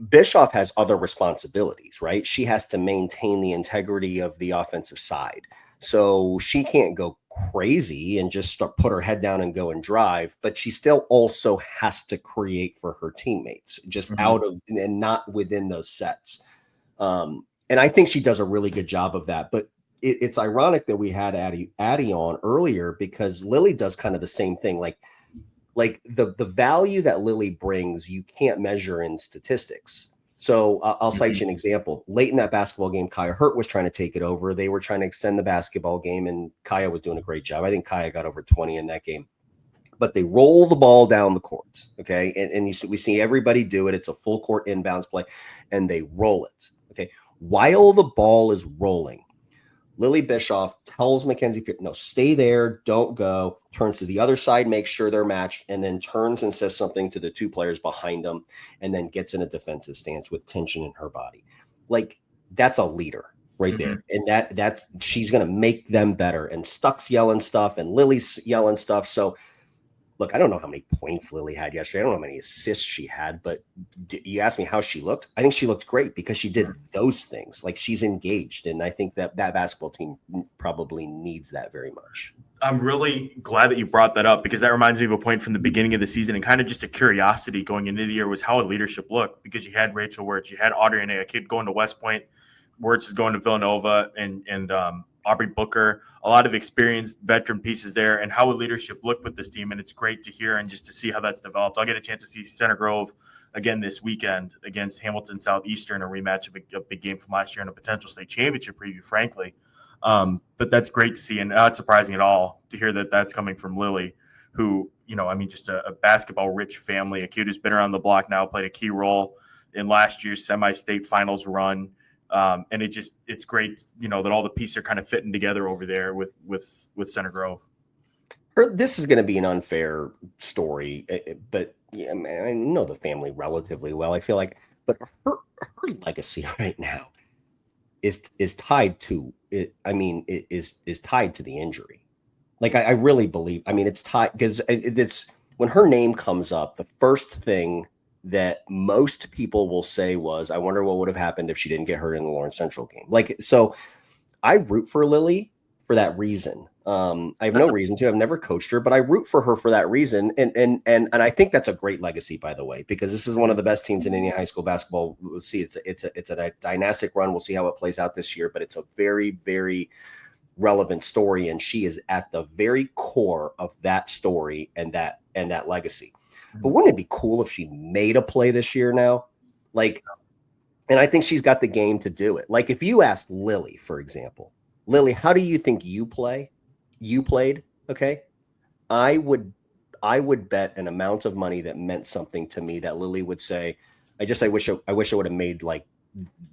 Bischoff has other responsibilities, right? She has to maintain the integrity of the offensive side. So she can't go crazy and just put her head down and go and drive, but she still also has to create for her teammates, just out of and not within those sets. And I think she does a really good job of that. But it's ironic that we had Addie on earlier, because Lily does kind of the same thing. Like the value that Lily brings, you can't measure in statistics. So I'll cite you an example. Late in that basketball game, Kaya Hurt was trying to take it over. They were trying to extend the basketball game, and Kaya was doing a great job. I think Kaya got over 20 in that game. But they roll the ball down the court, okay? And we see everybody do it. It's a full court inbounds play, and they roll it, okay? While the ball is rolling, Lily Bischoff tells Mackenzie Pierce, no, stay there, don't go, turns to the other side, makes sure they're matched, and then turns and says something to the two players behind them, and then gets in a defensive stance with tension in her body. Like, that's a leader right there. And that's she's going to make them better. And Stuck's yelling stuff, and Lily's yelling stuff. So, look, I don't know how many points Lily had yesterday. I don't know how many assists she had, but you asked me how she looked. I think she looked great because she did those things. Like, she's engaged, and I think that basketball team probably needs that very much. I'm really glad that you brought that up, because that reminds me of a point from the beginning of the season, and kind of just a curiosity going into the year was how a leadership looked, because you had Rachel Wirtz, you had Audrey, a kid going to West Point, Wirtz is going to Villanova, and Aubrey Booker, a lot of experienced veteran pieces there, and how would leadership look with this team. And it's great to hear and just to see how that's developed. I'll get a chance to see Center Grove again this weekend against Hamilton Southeastern, a rematch of a big game from last year and a potential state championship preview, frankly. But that's great to see, and not surprising at all to hear that that's coming from Lily, who, just a basketball-rich family, a kid who's been around the block now, played a key role in last year's semi-state finals run. And it's great, that all the pieces are kind of fitting together over there with Center Grove. This is going to be an unfair story, but yeah, man, I know the family relatively well. I feel like, but her legacy right now is tied to it. I mean, it is tied to the injury. Like, I really believe. I mean, it's tied because it's when her name comes up, the first thing that most people will say was, I wonder what would have happened if she didn't get hurt in the Lawrence Central game. Like, so I root for Lily for that reason. I have no reason to. I've never coached her, but I root for her for that reason. And I think that's a great legacy, by the way, because this is one of the best teams in Indiana high school basketball. We'll see. It's a dynastic run. We'll see how it plays out this year, but it's a very, very relevant story. And she is at the very core of that story and that legacy. But wouldn't it be cool if she made a play this year now? Like, and I think she's got the game to do it. Like, if you asked Lily, for example, Lily, how do you think you played? Okay. I would bet an amount of money that meant something to me that Lily would say, I wish I would have made like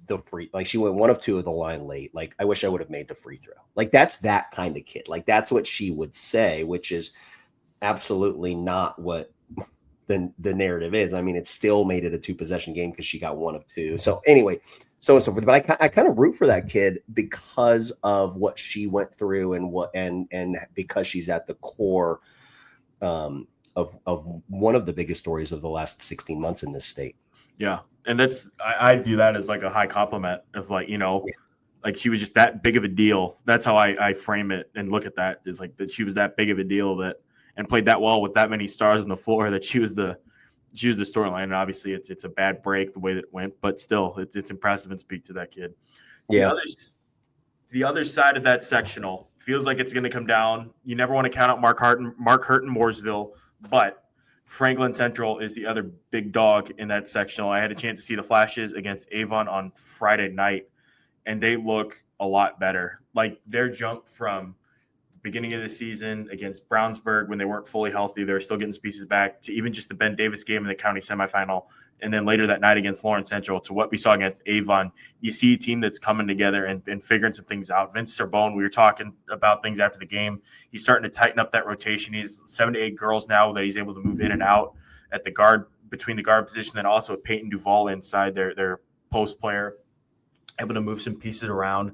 the free, like she went 1 of 2 of the line late. Like, I wish I would have made the free throw. Like, that's that kind of kid. Like, that's what she would say, which is absolutely not what the narrative is. I mean, it still made it a 2-possession game because she got 1 of 2. So anyway, so and so forth. But I kind of root for that kid because of what she went through and because she's at the core of one of the biggest stories of the last 16 months in this state. Yeah, and I view that as like a high compliment of like, like she was just that big of a deal. That's how I frame it and look at that, is like that she was that big of a deal and played that well with that many stars on the floor, that she was the storyline. And obviously it's a bad break the way that it went, but still it's impressive and speak to that kid. Yeah. The other side of that sectional feels like it's going to come down. You never want to count out Mark Hurt and Mooresville, but Franklin Central is the other big dog in that sectional. I had a chance to see the flashes against Avon on Friday night, and they look a lot better. Like, their jump from beginning of the season against Brownsburg when they weren't fully healthy. They were still getting some pieces back, to even just the Ben Davis game in the county semifinal. And then later that night against Lawrence Central, to what we saw against Avon. You see a team that's coming together and figuring some things out. Vince Sorbonne, we were talking about things after the game. He's starting to tighten up that rotation. He's 7 to 8 girls now that he's able to move in and out at the guard, between the guard position, and also with Peyton Duvall inside their post player, able to move some pieces around.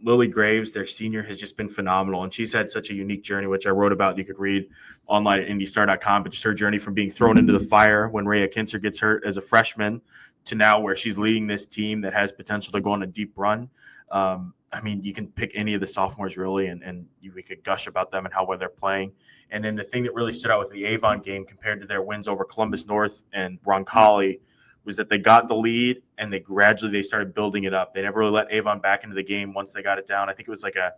Lily Graves, their senior, has just been phenomenal, and she's had such a unique journey, which I wrote about. You could read online at indystar.com, but just her journey from being thrown into the fire when Rhea Kinzer gets hurt as a freshman to now where she's leading this team that has potential to go on a deep run. I mean, you can pick any of the sophomores really, and we could gush about them and how well they're playing. And then the thing that really stood out with the Avon game compared to their wins over Columbus North and Roncalli was that they got the lead and they started building it up. They never really let Avon back into the game once they got it down. I think it was like a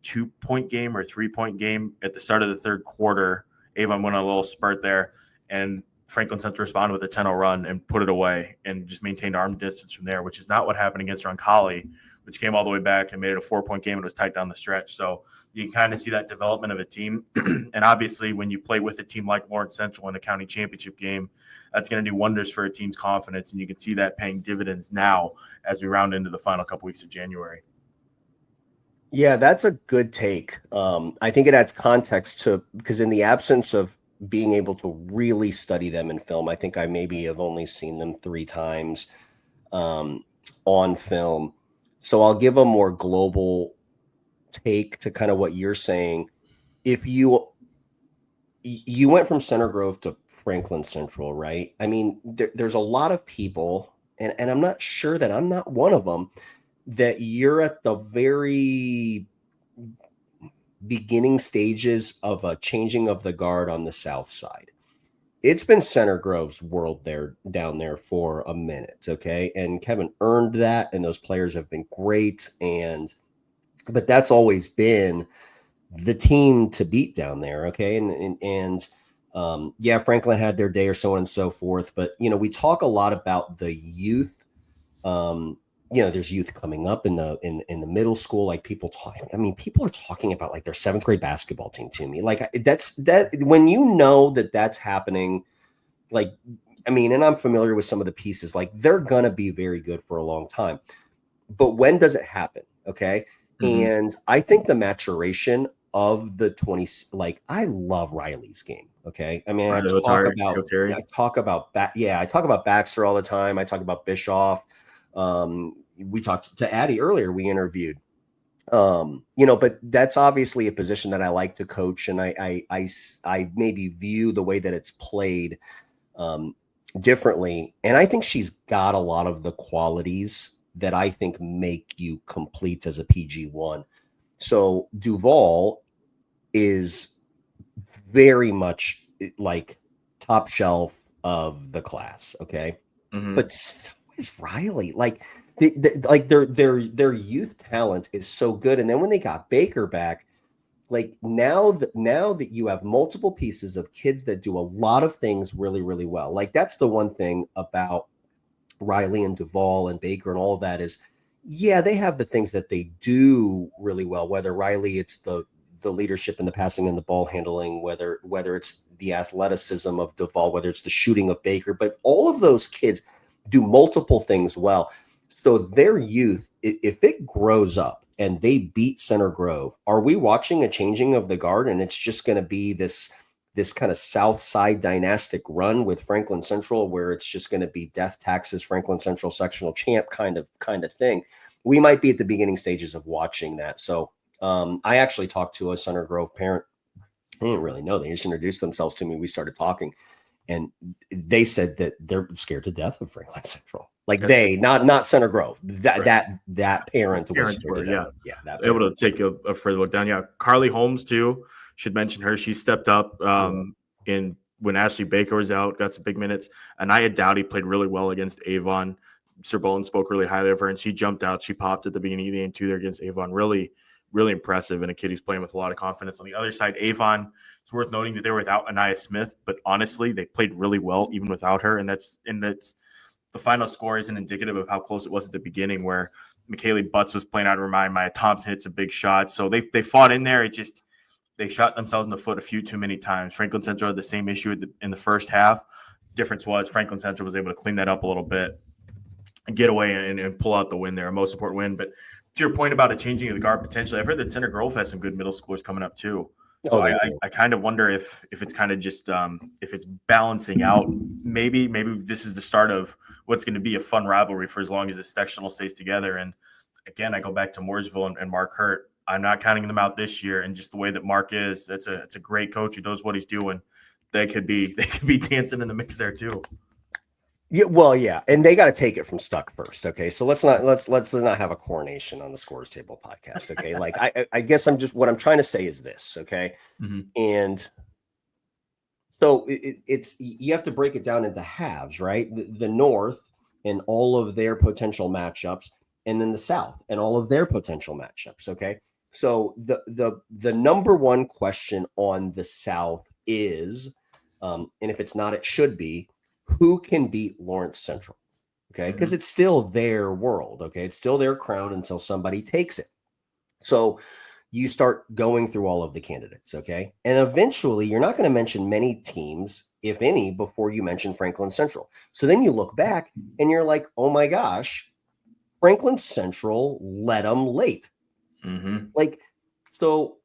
2-point game or 3-point game at the start of the third quarter. Avon went on a little spurt there, and Franklin Central responded with a 10-0 run and put it away and just maintained arm distance from there, which is not what happened against Roncalli, which came all the way back and made it a 4-point game and was tight down the stretch. So you can kind of see that development of a team. And obviously when you play with a team like Lawrence Central in a county championship game, that's going to do wonders for a team's confidence. And you can see that paying dividends now as we round into the final couple weeks of January. Yeah, that's a good take. I think it adds context to, because in the absence of being able to really study them in film, I think I maybe have only seen them 3 times on film. So I'll give a more global take to kind of what you're saying. If you went from Center Grove to Franklin Central, right? I mean, there's a lot of people, and I'm not sure that I'm not one of them, that you're at the very beginning stages of a changing of the guard on the south side. It's been Center Grove's world down there for a minute, okay? And Kevin earned that, and those players have been great. But that's always been the team to beat down there, okay? Yeah, Franklin had their day or so on and so forth. But we talk a lot about the youth. There's youth coming up in the middle school. Like people are talking about like their 7th grade basketball team to me. Like that when that's happening, and I'm familiar with some of the pieces, like they're going to be very good for a long time, but when does it happen? Okay. Mm-hmm. And I think the maturation of the 20s, like I love Riley's game. Okay. I mean, I talk about Baxter all the time. I talk about Bischoff. We talked to Addie earlier, we interviewed, but that's obviously a position that I like to coach. And I maybe view the way that it's played differently. And I think she's got a lot of the qualities that I think make you complete as a PG1. So Duvall is very much like top shelf of the class. Okay. Mm-hmm. But so is Riley. Like their youth talent is so good. And then when they got Baker back, like now that you have multiple pieces of kids that do a lot of things really, really well. Like that's the one thing about Riley and Duvall and Baker and all of that is, yeah, they have the things that they do really well, whether Riley, it's the leadership and the passing and the ball handling, whether it's the athleticism of Duvall, whether it's the shooting of Baker, but all of those kids do multiple things well. So their youth, if it grows up and they beat Center Grove, are we watching a changing of the guard? And it's just going to be this kind of South Side dynastic run with Franklin Central, where it's just going to be death taxes, Franklin Central sectional champ kind of thing. We might be at the beginning stages of watching that. So I actually talked to a Center Grove parent. I didn't really know. They just introduced themselves to me. We started talking. And they said that they're scared to death of Franklin Central. Like not Center Grove. That parent was scared to death. Yeah, able to take a further look down. Yeah, Carly Holmes too. Should mention her. She stepped up in when Ashley Baker was out, got some big minutes. Anaya Dowdy played really well against Avon. Sorbonne spoke really highly of her, and she jumped out. She popped at the beginning of the game too there against Avon. Really, really impressive, and a kid who's playing with a lot of confidence. On the other side, Avon, it's worth noting that they were without Anaya Smith, but honestly, they played really well even without her, and that's the the final score isn't indicative of how close it was at the beginning, where McKaylee Butts was playing out of her mind. Maya Thompson hits a big shot. So they fought in there. They shot themselves in the foot a few too many times. Franklin Central had the same issue in the first half. Difference was Franklin Central was able to clean that up a little bit and get away and pull out the win there, a most important win. But to your point about a changing of the guard potentially, I've heard that Center Grove has some good middle schoolers coming up too. So I kind of wonder if it's kind of just if it's balancing out. Maybe this is the start of what's going to be a fun rivalry for as long as the sectional stays together. And again, I go back to Mooresville and Mark Hurt. I'm not counting them out this year, and just the way that Mark is, it's a great coach who knows what he's doing. They could be dancing in the mix there too. Yeah, well, yeah, and they got to take it from Stuck first. Okay, so let's not have a coronation on the Scores Table podcast. Okay, like I guess what I'm trying to say is this. Okay, and so it's you have to break it down into halves, right? The North and all of their potential matchups, and then the South and all of their potential matchups. Okay, so the number one question on the South is, and if it's not, it should be, who can beat Lawrence Central? Okay, because it's still their world. Okay, it's still their crown until somebody takes it. So you start going through all of the candidates. Okay, and eventually you're not going to mention many teams, if any, before you mention Franklin Central. So then you look back and you're like, oh my gosh, Franklin Central led them late. Like, so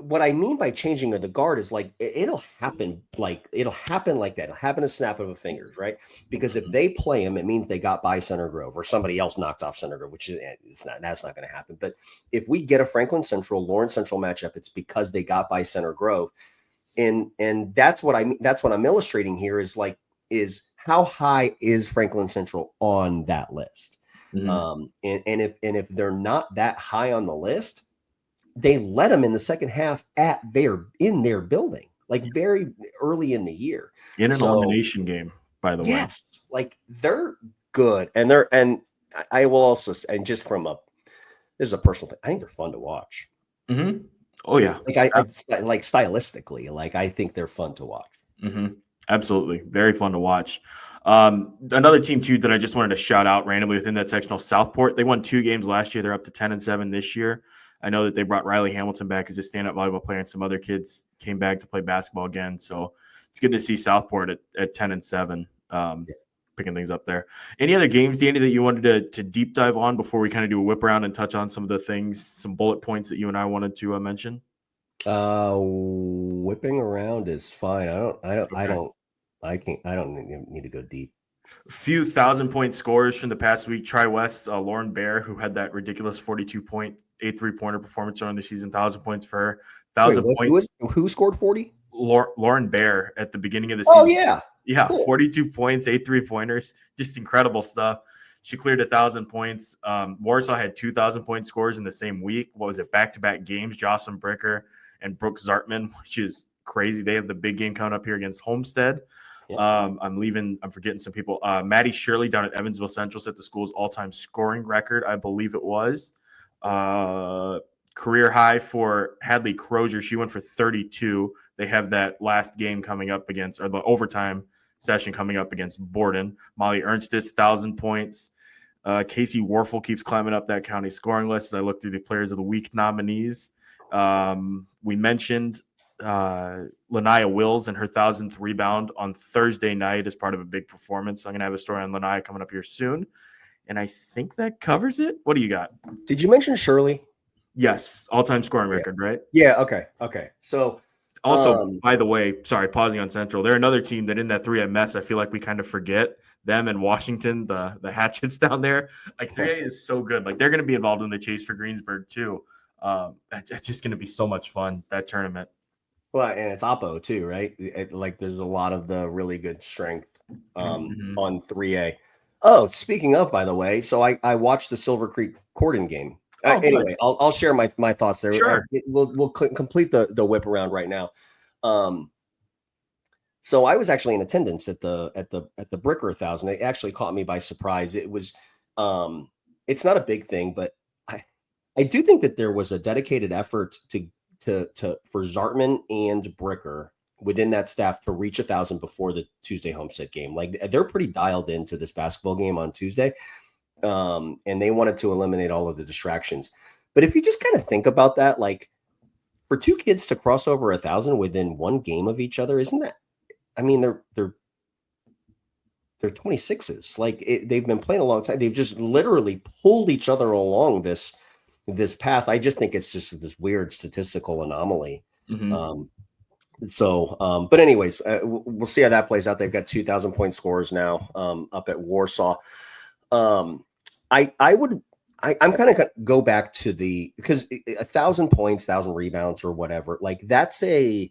what I mean by changing of the guard is like it'll happen like that. It'll happen a snap of a fingers, right? Because if they play them, it means they got by Center Grove or somebody else knocked off Center Grove, which is that's not going to happen. But if we get a Franklin Central Lawrence Central matchup, it's because they got by Center Grove, and that's what I mean. That's what I'm illustrating here is how high is Franklin Central on that list? And if they're not that high on the list, they let them in the second half in their building, like very early in the year. In an elimination game, by the way. Yes, like they're good. And I will also, and just this is a personal thing, I think they're fun to watch. Oh yeah. Like I like stylistically, like I think they're fun to watch. Absolutely. Very fun to watch. Another team too that I just wanted to shout out randomly within that sectional, Southport. They won 2 games last year. They're up to 10-7 this year. I know that they brought Riley Hamilton back as a stand-up volleyball player, and some other kids came back to play basketball again. So it's good to see Southport at 10-7, picking things up there. Any other games, Danny, that you wanted to deep dive on before we kind of do a whip around and touch on some of the things, some bullet points that you and I wanted to mention? Whipping around is fine. I don't need to go deep. A few 1,000-point scores from the past week. Tri-West, Lauren Bear, who had that ridiculous 42-point 8 3-pointer performance during the season. 1,000 points for her. 1,000 points. Who scored 40? Lauren Bear at the beginning of the season. Oh yeah, yeah, cool. 42 points, 8 3-pointers, just incredible stuff. She cleared 1,000 points. Warsaw had 2,000-point scores in the same week. What was it? Back-to-back games. Joslyn Bricker and Brooke Zartman, which is crazy. They have the big game coming up here against Homestead. Yep. I'm forgetting some people. Maddie Shirley down at Evansville Central set the school's all-time scoring record, I believe it was. Career high for Hadley Crozier. She went for 32. They have that last game coming up against, or the overtime session coming up against Borden. Molly Ernstis, 1,000 points. Casey Warfel keeps climbing up that county scoring list as I look through the Players of the Week nominees. We mentioned Lanaya Wills and her 1,000th rebound on Thursday night as part of a big performance. I'm going to have a story on Lanaya coming up here soon. And I think that covers it. What do you got? Did you mention Shirley? Yes. All-time scoring record, right? Yeah. Okay. So also, by the way, sorry, pausing on Central, they're another team that in that 3A mess, I feel like we kind of forget them and Washington, the Hatchets down there. Like 3A is so good. Like they're going to be involved in the chase for Greensburg too. It's just going to be so much fun, that tournament. Well, and it's Oppo too, right? Like there's a lot of the really good strength on 3A. Oh, speaking of, by the way, so I watched the Silver Creek Corden game. Anyway, I'll share my thoughts there. Sure. We'll complete the whip around right now. So I was actually in attendance at the Bricker 1,000. It actually caught me by surprise. It was it's not a big thing, but I do think that there was a dedicated effort for Zartman and Bricker within that staff to reach 1,000 before the Tuesday Homestead game. Like they're pretty dialed into this basketball game on Tuesday. And they wanted to eliminate all of the distractions. But if you just kind of think about that, like for two kids to cross over 1,000 within one game of each other, isn't that, I mean, they're 26s. Like they've been playing a long time. They've just literally pulled each other along this path. I just think it's just this weird statistical anomaly. But anyways, we'll see how that plays out. They've got 2,000 point scores now up at Warsaw. I'm kind of go back to because 1,000 points, 1,000 rebounds or whatever, like that's an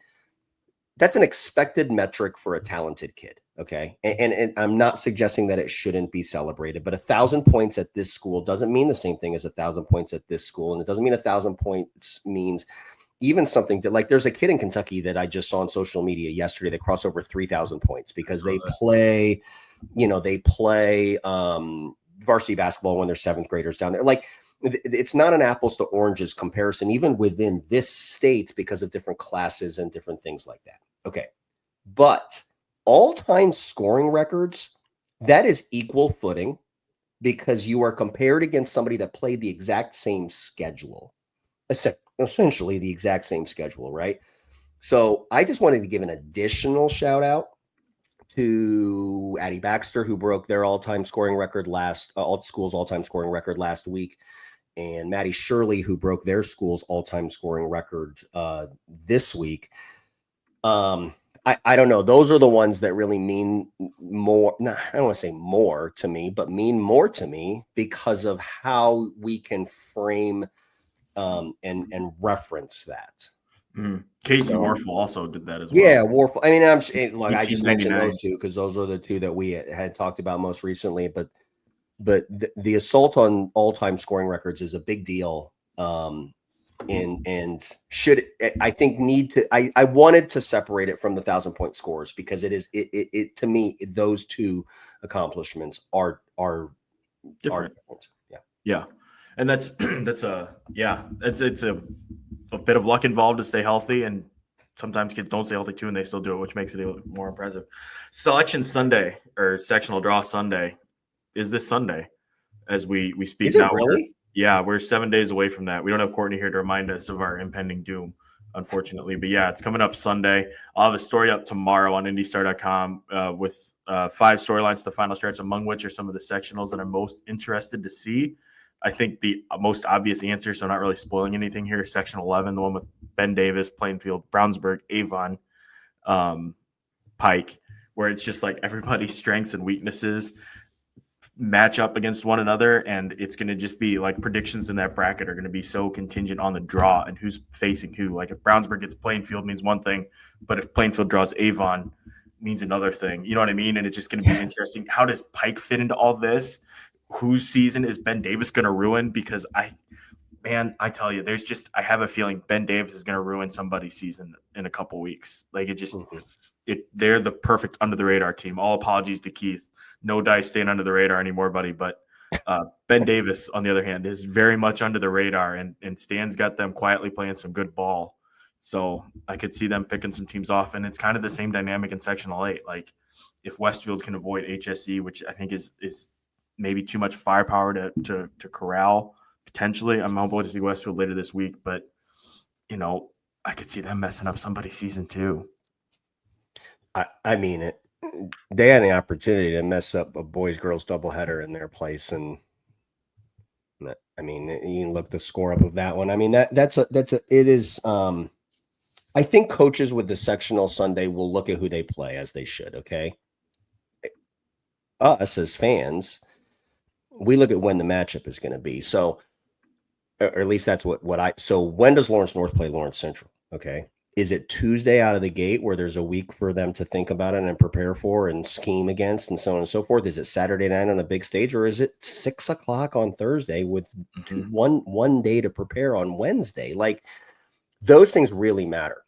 expected metric for a talented kid. Okay. And I'm not suggesting that it shouldn't be celebrated, but 1,000 points at this school doesn't mean the same thing as 1,000 points at this school. And it doesn't mean 1,000 points means even something to, like, there's a kid in Kentucky that I just saw on social media yesterday that crossed over 3,000 points because they play varsity basketball when they're seventh graders down there. Like, it's not an apples to oranges comparison, even within this state, because of different classes and different things like that. Okay. But all-time scoring records, that is equal footing because you are compared against somebody that played the exact same schedule, essentially the exact same schedule, right? So I just wanted to give an additional shout out to Addie Baxter, who broke their all-time scoring record all school's all-time scoring record last week, and Maddie Shirley, who broke their school's all-time scoring record this week. I don't know. Those are the ones that really mean more. I don't want to say more to me, but mean more to me because of how we can frame and reference that. Casey Warfel also did that as well. Yeah, Warfel. I mean, I just mentioned those two because those are the two that we had talked about most recently. But the assault on all-time scoring records is a big deal. And should, I think, need to, I wanted to separate it from the 1,000-point scores because it to me, those two accomplishments are different. Yeah. Yeah. And it's a bit of luck involved to stay healthy, and sometimes kids don't stay healthy too, and they still do it, which makes it even more impressive. Selection Sunday, or sectional draw Sunday, is this Sunday as we speak now. Really? Yeah, we're 7 days away from that. We don't have Courtney here to remind us of our impending doom, unfortunately. But yeah, it's coming up Sunday. I'll have a story up tomorrow on IndyStar.com with 5 storylines to the final stretch, among which are some of the sectionals that I'm most interested to see. I think the most obvious answer, so I'm not really spoiling anything here, is Section 11, the one with Ben Davis, Plainfield, Brownsburg, Avon, Pike, where it's just like everybody's strengths and weaknesses match up against one another, and it's going to just be like predictions in that bracket are going to be so contingent on the draw and who's facing who. Like if Brownsburg gets Plainfield means one thing, but if Plainfield draws Avon means another thing. You know what I mean? And it's just going to be interesting. How does Pike fit into all this? Whose season is Ben Davis going to ruin? Because I tell you, I have a feeling Ben Davis is going to ruin somebody's season in a couple weeks. Like they're the perfect under the radar team. All apologies to Keith. No dice staying under the radar anymore, buddy. But Ben Davis, on the other hand, is very much under the radar, and Stan's got them quietly playing some good ball. So I could see them picking some teams off, and it's kind of the same dynamic in Sectional 8. Like if Westfield can avoid HSE, which I think is maybe too much firepower to corral potentially. I'm hoping to see Westfield later this week, but I could see them messing up somebody's season too. I mean, they had an opportunity to mess up a boys-girls doubleheader in their place, and I mean, you can look the score up of that one. I mean, it is. I think coaches with the sectional Sunday will look at who they play as they should. Okay, us as fans, we look at when the matchup is going to be. So, or at least that's so when does Lawrence North play Lawrence Central? Okay. Is it Tuesday out of the gate where there's a week for them to think about it and prepare for and scheme against and so on and so forth? Is it Saturday night on a big stage, or is it 6:00 on Thursday with one day to prepare on Wednesday? Like those things really matter.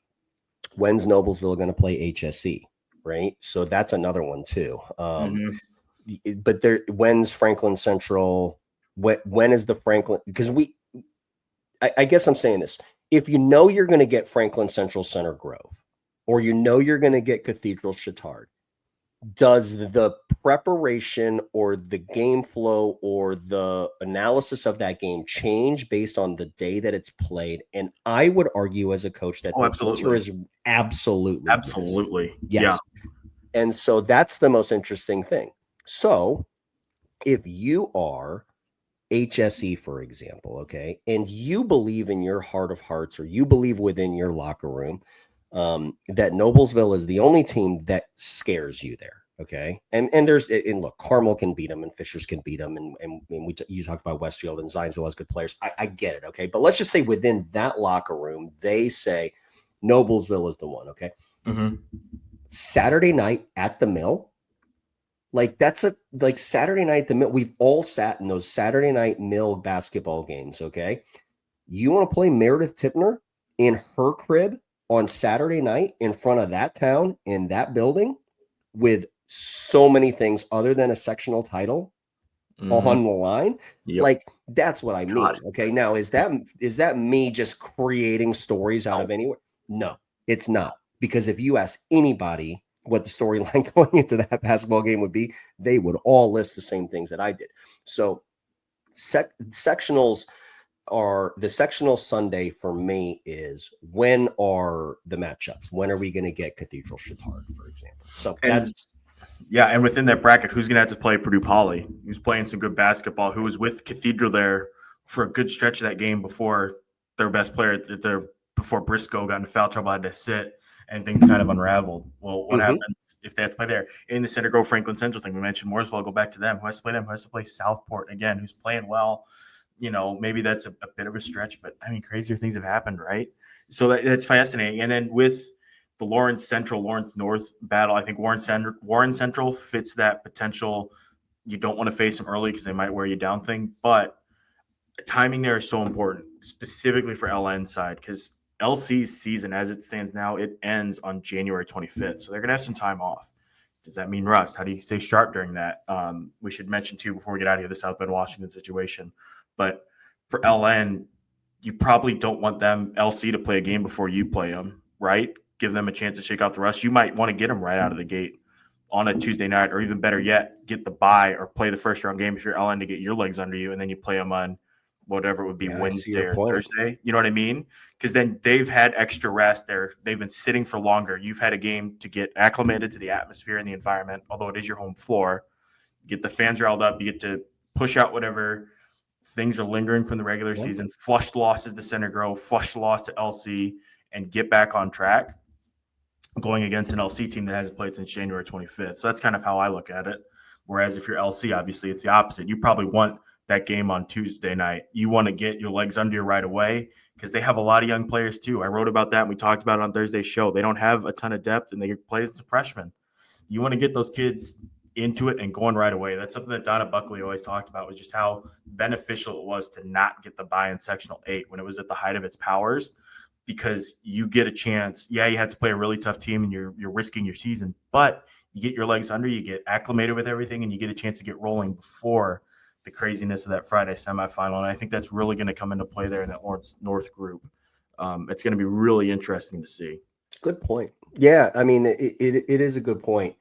When's Noblesville going to play HSE? Right. So that's another one too. But when's Franklin Central? When is the Franklin? Because I guess I'm saying this. If you know you're going to get Franklin Central Center Grove, or you know you're going to get Cathedral Chatard, does the preparation or the game flow or the analysis of that game change based on the day that it's played? And I would argue as a coach that the answer is absolutely. Yes. And so that's the most interesting thing. So if you are HSE, for example, okay, and you believe in your heart of hearts, or you believe within your locker room that Noblesville is the only team that scares you there, okay, and look, Carmel can beat them and Fishers can beat them, and you talked about Westfield and Zionsville has good players. I get it, okay, but let's just say within that locker room they say Noblesville is the one, okay. Saturday night at the Mill. Like that's Saturday night at the Mill. We've all sat in those Saturday night Mill basketball games. Okay. You want to play Meredith Tipner in her crib on Saturday night in front of that town in that building with so many things other than a sectional title on the line. Like that's what I mean. God. Okay. Now is that me just creating stories out of anywhere? No, it's not. Because if you ask anybody what the storyline going into that basketball game would be, they would all list the same things that I did. So sectionals are the sectional Sunday for me is when are the matchups? When are we going to get Cathedral Chatard, for example? So and within that bracket, who's going to have to play Purdue Poly? Who's playing some good basketball? Who was with Cathedral there for a good stretch of that game before their best player, before Briscoe got into foul trouble, had to sit. And things kind of unraveled. Well, what happens if they have to play there? In the Center Grove Franklin Central thing, we mentioned Mooresville. I'll go back to them. Who has to play them? Who has to play Southport again? Who's playing well? You know, maybe that's a bit of a stretch, but I mean, crazier things have happened, right? So that's fascinating. And then with the Lawrence Central, Lawrence North battle, I think Warren Central fits that potential. You don't want to face them early because they might wear you down thing, but timing there is so important, specifically for LN side, because LC's season, as it stands now, it ends on January 25th. So they're going to have some time off. Does that mean rust? How do you stay sharp during that? We should mention, too, before we get out of here, the South Bend, Washington situation. But for LN, you probably don't want them, LC, to play a game before you play them, right? Give them a chance to shake off the rust. You might want to get them right out of the gate on a Tuesday night, or even better yet, get the bye or play the first-round game if you're LN to get your legs under you, and then you play them on whatever it would be, Wednesday or Thursday. You know what I mean? Because then they've had extra rest there. They've been sitting for longer. You've had a game to get acclimated to the atmosphere and the environment, although it is your home floor. You get the fans riled up. You get to push out whatever things are lingering from the regular season, flush losses to Center Grove, flush loss to LC, and get back on track going against an LC team that hasn't played since January 25th. So that's kind of how I look at it. Whereas if you're LC, obviously it's the opposite. You probably want that game on Tuesday night. You want to get your legs under you right away because they have a lot of young players too. I wrote about that and we talked about it on Thursday's show. They don't have a ton of depth and they play as a freshman. You want to get those kids into it and going right away. That's something that Donna Buckley always talked about, was just how beneficial it was to not get the bye in Sectional 8 when it was at the height of its powers, because you get a chance. Yeah, you have to play a really tough team and you're risking your season, but you get your legs under, you get acclimated with everything, and you get a chance to get rolling before the craziness of that Friday semifinal. And I think that's really going to come into play there in that Lawrence North group. It's going to be really interesting to see. Good point. Yeah, I mean, it is a good point.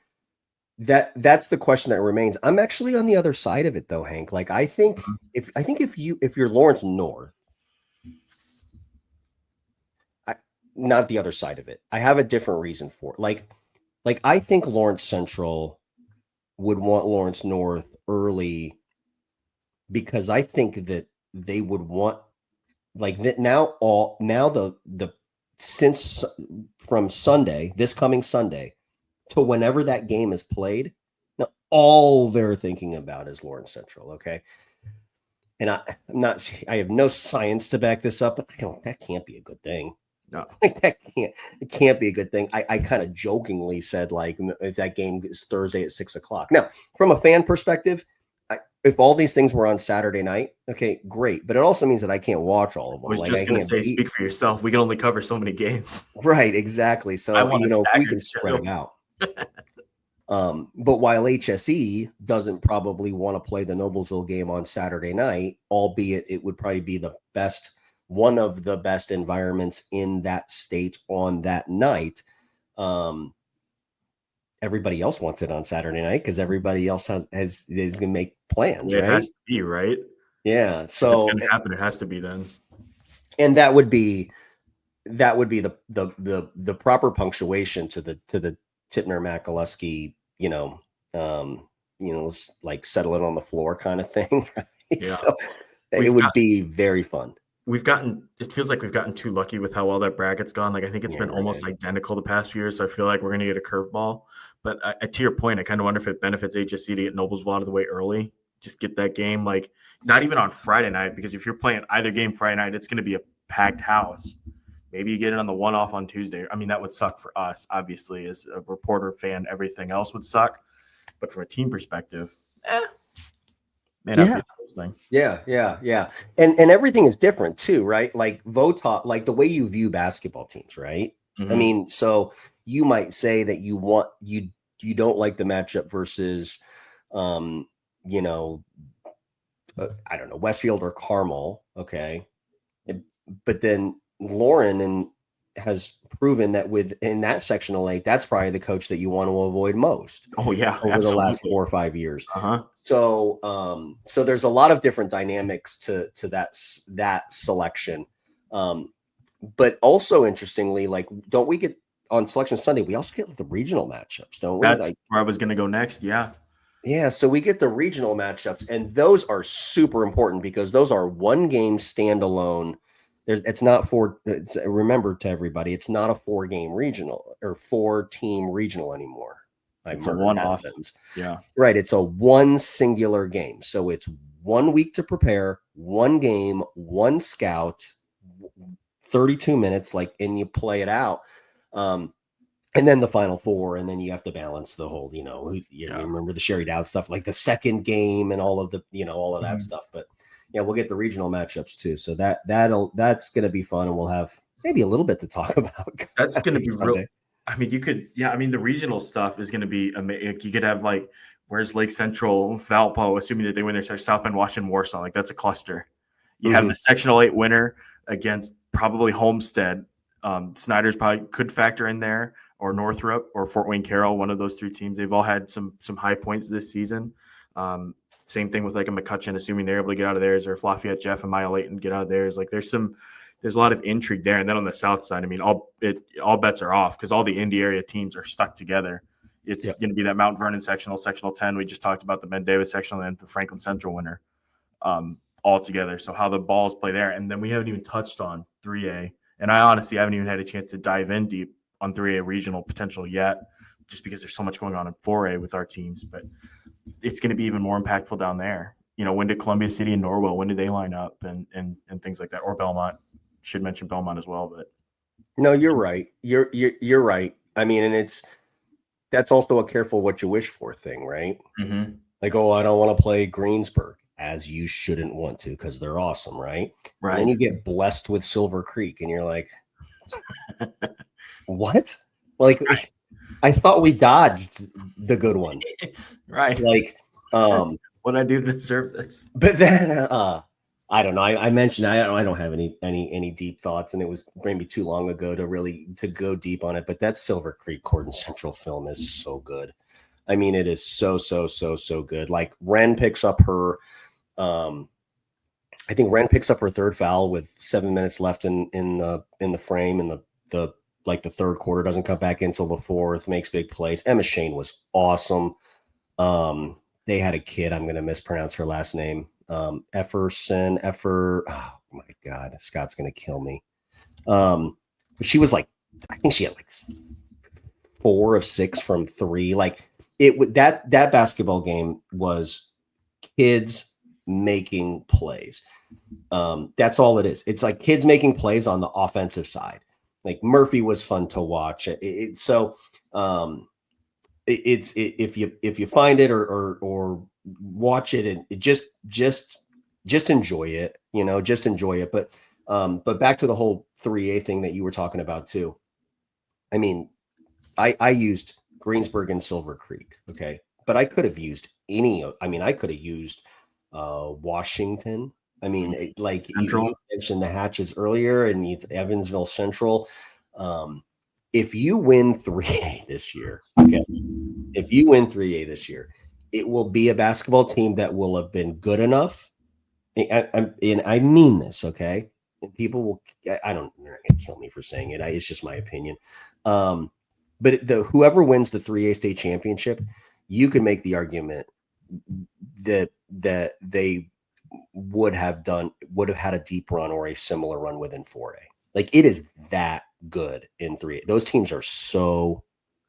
That's the question that remains. I'm actually on the other side of it though, Hank. Like I think if you're Lawrence North, not the other side of it. I have a different reason for it. Like I think Lawrence Central would want Lawrence North early, because I think that they would want like that since from Sunday, this coming Sunday, to whenever that game is played, now all they're thinking about is Lawrence Central. Okay. And I have no science to back this up, but that can't be a good thing. No, it can't be a good thing. I kind of jokingly said, like, if that game is Thursday at 6:00. Now, from a fan perspective, if all these things were on Saturday night, okay, great. But it also means that I can't watch all of them. I was just going to say, speak for yourself. We can only cover so many games. Right, exactly. So, if we can spread it out. But while HSE doesn't probably want to play the Noblesville game on Saturday night, albeit it would probably be one of the best environments in that state on that night, everybody else wants it on Saturday night because everybody else is going to make plans, It right? has to be, right? Yeah. If So it's going to happen, it has to be then. and that would be the proper punctuation to the Tipner Makalewski, like settle it on the floor kind of thing. Right? Yeah. So it would be very fun. It feels like we've gotten too lucky with how well that bracket's gone. Like, I think it's been almost identical the past few years. So I feel like we're going to get a curveball. But to your point, I kind of wonder if it benefits HSC to get Noblesville out of the way early. Just get that game, like, not even on Friday night, because if you're playing either game Friday night, it's going to be a packed house. Maybe you get it on the one-off on Tuesday. I mean, that would suck for us, obviously, as a reporter, fan, everything else would suck. But from a team perspective, may not be the first thing. Yeah. And everything is different too, right? Like VOTOP, like the way you view basketball teams, right? Mm-hmm. I mean, so you might say that you don't like the matchup versus, I don't know, Westfield or Carmel, okay? But then Lauren has proven that within that sectional lake, that's probably the coach that you want to avoid most. Oh yeah, over the last 4 or 5 years. Uh-huh. So there's a lot of different dynamics to that selection. But also interestingly, like, don't we get on Selection Sunday? We also get the regional matchups, don't we? That's where I was going to go next. Yeah. Yeah, so we get the regional matchups, and those are super important because those are one game standalone. It's not remember to everybody, it's not a 4-game regional or 4-team regional anymore. It's a one-off. Yeah. Right. It's a one singular game. So it's 1 week to prepare, one game, one scout, 32 minutes, and you play it out. And then the final 4, and then you have to balance the whole, you remember the Sherry Dowd stuff, like the second game and all of the, all of that stuff. But yeah, we'll get the regional matchups too. So that's going to be fun, and we'll have maybe a little bit to talk about. That's going to be real. I mean, the regional stuff is going to be amazing. You could have where's Lake Central, Valpo, assuming that they win their South Bend, Washington, Warsaw. Like, that's a cluster. You have the Sectional 8 winner against probably Homestead. Snyder's probably could factor in there, or Northrop, or Fort Wayne Carroll, one of those 3 teams. They've all had some high points this season. Same thing with a McCutcheon, assuming they're able to get out of theirs, or Lafayette Jeff and Mile 8 and get out of theirs. Like, there's a lot of intrigue there. And then on the south side, I mean, all bets are off because all the Indy area teams are stuck together. It's going to be that Mount Vernon sectional, Sectional 10. We just talked about the Ben Davis sectional and the Franklin Central winner all together. So how the balls play there. And then we haven't even touched on 3A. And I honestly haven't even had a chance to dive in deep on 3A regional potential yet, just because there's so much going on in 4A with our teams. But it's going to be even more impactful down there. When did Columbia City and Norwell, when did they line up and things like that? Or Belmont. Should mention Belmont as well, but no, you're right. You're right. I mean, and that's also a careful what you wish for thing, right? Mm-hmm. Like, oh, I don't want to play Greensburg, as you shouldn't want to because they're awesome, right? Right. And then you get blessed with Silver Creek, and you're like, what? Like, I thought we dodged the good one, right? Like, what did I do to deserve this? But then, I don't know. I mentioned I don't have any deep thoughts, and it was maybe too long ago to go deep on it. But that Silver Creek Cordon Central film is so good. I mean, it is so good. Like, Ren picks up her, I think Ren picks up her 3rd foul with 7 minutes left in the frame, and the 3rd quarter, doesn't come back until the 4th, makes big plays. Emma Shane was awesome. They had a kid, I'm going to mispronounce her last name. Oh my God, Scott's going to kill me. But she was I think she had 4 of 6 from 3. That basketball game was kids making plays. That's all it is. It's like kids making plays on the offensive side. Like, Murphy was fun to watch. If you find it or watch it, and just enjoy it, just enjoy it. But back to the whole 3A thing that you were talking about too. I mean, I used Greensburg and Silver Creek. Okay. But I could have used I could have used Washington. I mean, you mentioned the Hatches earlier, and it's Evansville Central. if you win 3A this year, okay, if you win 3A this year, it will be a basketball team that will have been good enough. And I mean this, okay? And people will, I don't, they're not going to kill me for saying it. It's just my opinion. But whoever wins the 3A state championship, you could make the argument that they would have had a deep run or a similar run within 4A. Like, it is that good in 3A. Those teams are so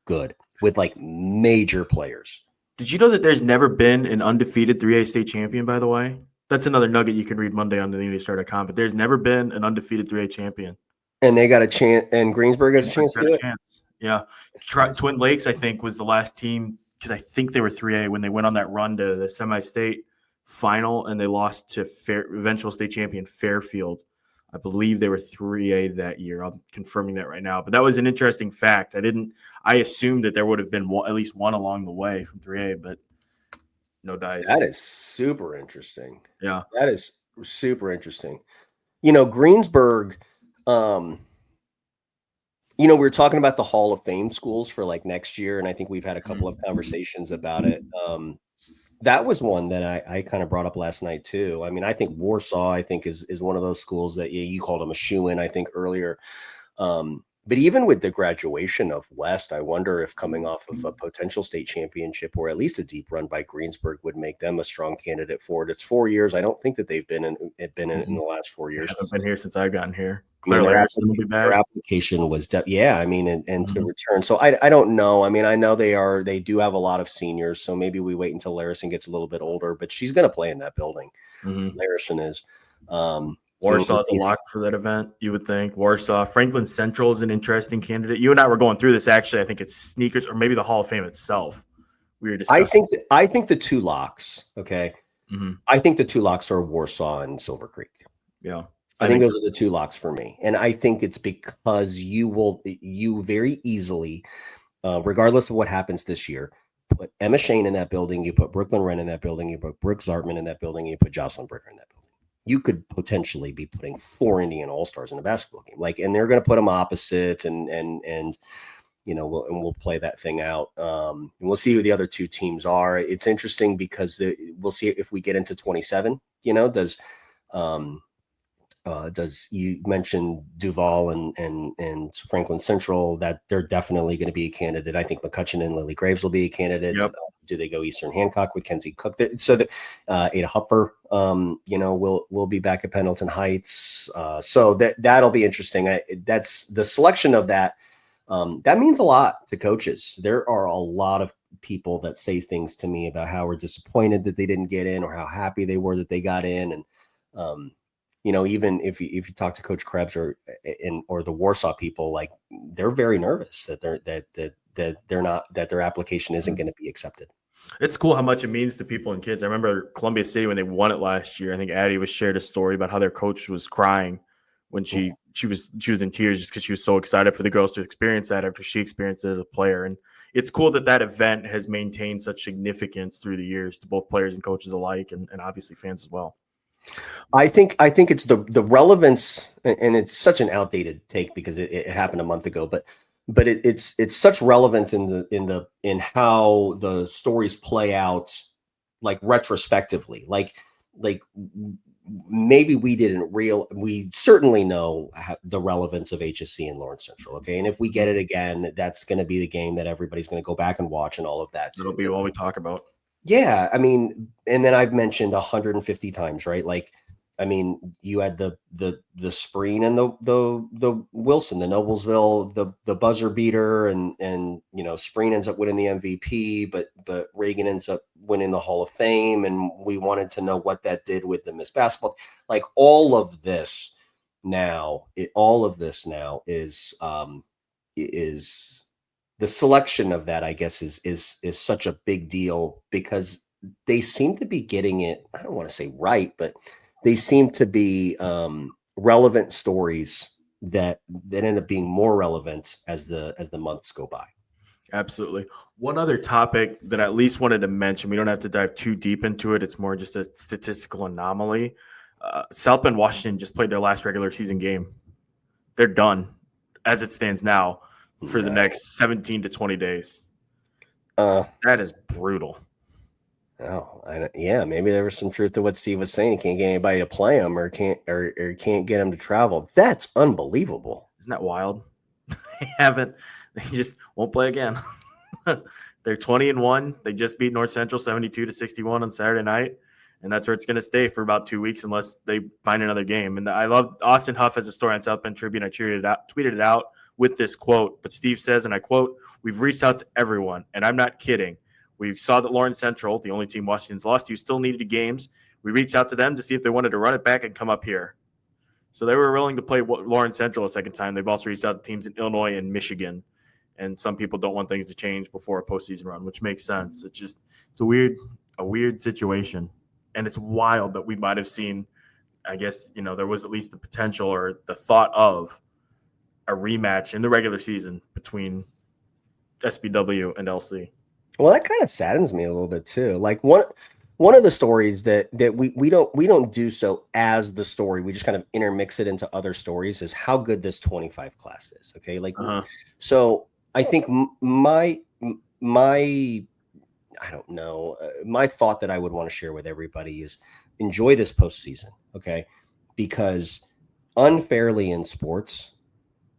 good with like major players. Did you know that there's never been an undefeated 3A state champion, by the way? That's another nugget you can read Monday on the UnityStar.com, but there's never been an undefeated 3A champion. And they got a chance, and Greensburg has a chance to do it. Yeah. Twin Lakes, I think, was the last team, because I think they were 3A when they went on that run to the semi-state final, and they lost to eventual state champion Fairfield. I believe they were 3A that year. I'm confirming that right now. But that was an interesting fact. I assumed that there would have been at least one along the way from 3A, but no dice. That is super interesting. Yeah. That is super interesting. You know, Greensburg, we were talking about the Hall of Fame schools for like next year, and I think we've had a couple of conversations about it. That was one that I kind of brought up last night too. I mean, I think Warsaw, is one of those schools that you called them a shoe-in, I think, earlier. But even with the graduation of West, I wonder if coming off of a potential state championship or at least a deep run by Greensburg would make them a strong candidate for it. It's 4 years. I don't think that they've been in the last 4 years. I've been here since I've gotten here. Their application was, and to return. So I don't know. I mean, I know they do have a lot of seniors. So maybe we wait until Larison gets a little bit older, but she's going to play in that building. Larison is. Warsaw is a lock for that event, you would think. Warsaw. Franklin Central is an interesting candidate. You and I were going through this, actually. I think it's Sneakers or maybe the Hall of Fame itself. We were discussing. I think the two locks, okay? I think the two locks are Warsaw and Silver Creek. Yeah. I think those are the two locks for me. And I think it's because you very easily, regardless of what happens this year, put Emma Shane in that building, you put Brooklyn Wren in that building, you put Brooke Zartman in that building, you put Joslyn Bricker in that building. You could potentially be putting 4 Indiana All-Stars in a basketball game. And they're going to put them opposite and we'll play that thing out. And we'll see who the other two teams are. It's interesting because we'll see if we get into 27, does you mention Duval and Franklin Central, that they're definitely going to be a candidate. I think McCutcheon and Lily Graves will be a candidate. Yep. Do they go Eastern Hancock with Kenzie Cook? So that Ada Hupfer, will be back at Pendleton Heights. So that'll be interesting. That's the selection of that. That means a lot to coaches. There are a lot of people that say things to me about how we're disappointed that they didn't get in or how happy they were that they got in. And, even if you talk to Coach Krebs or the Warsaw people, like they're very nervous that their application isn't going to be accepted. It's cool how much it means to people and kids. I remember Columbia City when they won it last year. I think Addie shared a story about how their coach was crying when she was in tears just because she was so excited for the girls to experience that after she experienced it as a player. And it's cool that event has maintained such significance through the years to both players and coaches alike, and obviously fans as well. I think it's the relevance, and it's such an outdated take because it happened a month ago, but it's such relevance in how the stories play out, like retrospectively, like maybe we certainly know the relevance of HSC and Lawrence Central. Okay. And if we get it again, that's going to be the game that everybody's going to go back and watch and all of that. It'll be all we talk about. Yeah. I mean, and then I've mentioned 150 times, right? Like, I mean, you had the Spreen and the Wilson, the Noblesville, the buzzer beater, and Spreen ends up winning the MVP, but Reagan ends up winning the Hall of Fame, and we wanted to know what that did with the Miss Basketball. Like all of this now is the selection of that, I guess, is such a big deal because they seem to be getting it. I don't want to say right, but they seem to be relevant stories that end up being more relevant as the months go by. Absolutely. One other topic that I at least wanted to mention, we don't have to dive too deep into it. It's more just a statistical anomaly. South Bend, Washington just played their last regular season game. They're done as it stands now. for the next 17 to 20 days. That is brutal. Yeah, maybe there was some truth to what Steve was saying. He can't get anybody to play him, or can't get him to travel. That's unbelievable. Isn't that wild? They just won't play again. They're 20-1. They just beat North Central 72-61 on Saturday night, and that's where it's going to stay for about 2 weeks unless they find another game. And I love Austin Huff has a story on South Bend Tribune. I tweeted it out with this quote, but Steve says, and I quote, "We've reached out to everyone, and I'm not kidding. We saw that Lawrence Central, the only team Washington's lost to, still needed games. We reached out to them to see if they wanted to run it back and come up here." So they were willing to play Lawrence Central a second time. They've also reached out to teams in Illinois and Michigan. And some people don't want things to change before a postseason run, which makes sense. It's a weird situation. And it's wild that we might have seen, I guess, there was at least the potential or the thought of a rematch in the regular season between SBW and LC. Well, that kind of saddens me a little bit too. Like one of the stories that we don't do so as the story, we just kind of intermix it into other stories, is how good this 25 class is. Okay, so I think my I don't know, my thought that I would want to share with everybody is enjoy this postseason, okay? Because unfairly in sports,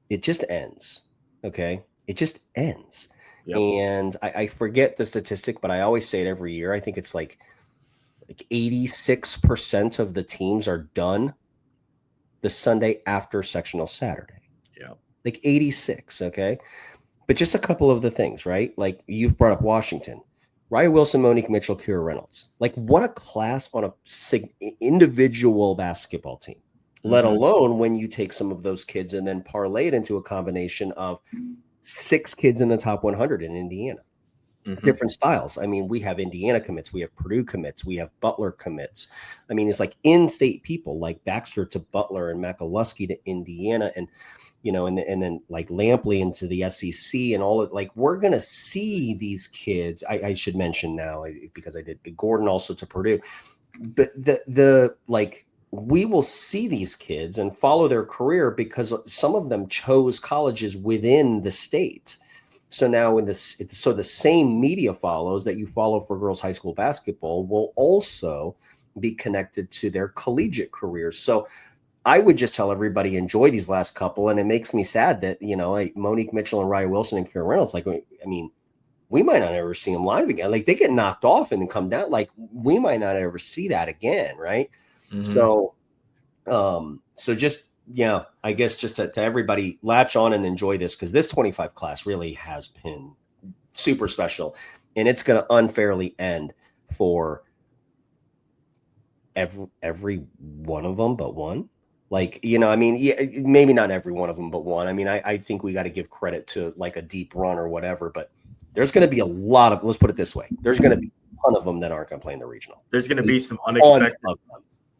it just ends, okay? It just ends. Yep. And I forget the statistic, but I always say it every year. I think it's like 86% of the teams are done the Sunday after sectional Saturday. Yeah. Like 86, okay? But just a couple of the things, right? Like you brought up Washington. Raya Wilson, Monique Mitchell, Kira Reynolds. Like what a class on a individual basketball team, let alone when you take some of those kids and then parlay it into a combination of 6 kids in the top 100 in Indiana. Different styles. I mean, we have Indiana commits, we have Purdue commits, we have Butler commits. I mean, it's like in-state people like Baxter to Butler and Makaluski to Indiana, and and then like Lampley into the SEC and all of, like, we're going to see these kids. I should mention now, because I did Gordon also to Purdue, but the like, we will see these kids and follow their career because some of them chose colleges within the state. So now the same media follows that you follow for girls high school basketball will also be connected to their collegiate careers. So I would just tell everybody, enjoy these last couple. And it makes me sad that, like Monique Mitchell and Raya Wilson and Kira Reynolds, like, I mean, we might not ever see them live again. Like they get knocked off and then come down. Like we might not ever see that again. Right. So just, I guess just to everybody, latch on and enjoy this, because this 25 class really has been super special, and it's going to unfairly end for every one of them but one. Like, I mean, maybe not every one of them but one. I mean, I think we got to give credit to like a deep run or whatever, but there's going to be a lot of, let's put it this way, there's going to be a ton of them that aren't going to play in the regional. There's going to be some unexpected,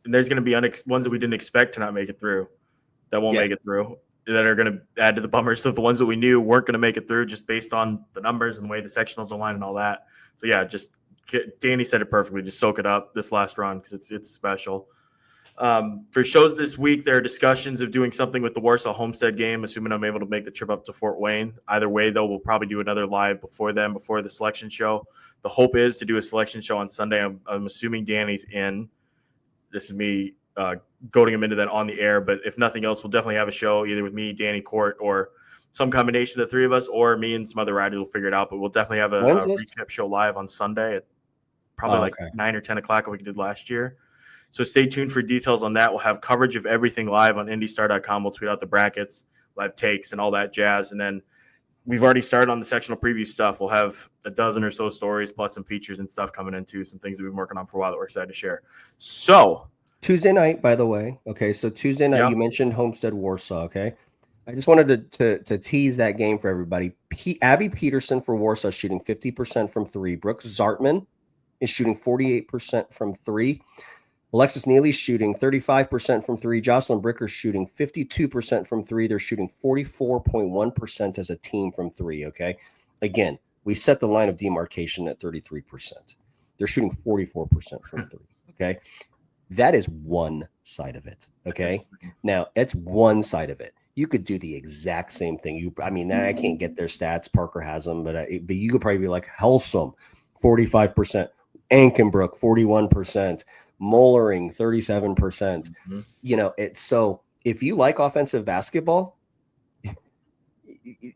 and there's going to be ones that we didn't expect to not make it through, that won't make it through, that are going to add to the bummer. So the ones that we knew weren't going to make it through just based on the numbers and the way the sectionals align and all that. So yeah, just Danny said it perfectly. Just soak it up this last run because it's special. For shows this week, there are discussions of doing something with the Warsaw Homestead game, assuming I'm able to make the trip up to Fort Wayne. Either way, though, we'll probably do another live before the selection show. The hope is to do a selection show on Sunday. I'm assuming Danny's in. This is me goading him into that on the air, but if nothing else, we'll definitely have a show either with me, Danny, Court, or some combination of the three of us, or me and some other riders will figure it out. But we'll definitely have a recap show live on Sunday at probably 9 or 10 o'clock like we did last year. So stay tuned for details on that. We'll have coverage of everything live on IndyStar.com. We'll tweet out the brackets, live takes, and all that jazz. And then we've already started on the sectional preview stuff. We'll have a dozen or so stories plus some features and stuff coming into some things that we've been working on for a while that we're excited to share. So Tuesday night, by the way. Okay, so Tuesday night, you mentioned Homestead Warsaw. Okay, I just wanted to tease that game for everybody. Abby Peterson for Warsaw shooting 50% from 3. Brooke Zartman is shooting 48% from 3. Alexis Neely's shooting 35% from 3. Joslyn Bricker's shooting 52% from 3. They're shooting 44.1% as a team from 3. Okay, again, we set the line of demarcation at 33%. They're shooting 44% from 3. Okay. That is one side of it. Okay. Now, that's one side of it. you could do the exact same thing. I mean, I can't get their stats. Parker has them, but you could probably be like Helsum, 45%, Ankenbrook, 41%, Mollering, 37%. Mm-hmm. You know, it's so if you like offensive basketball,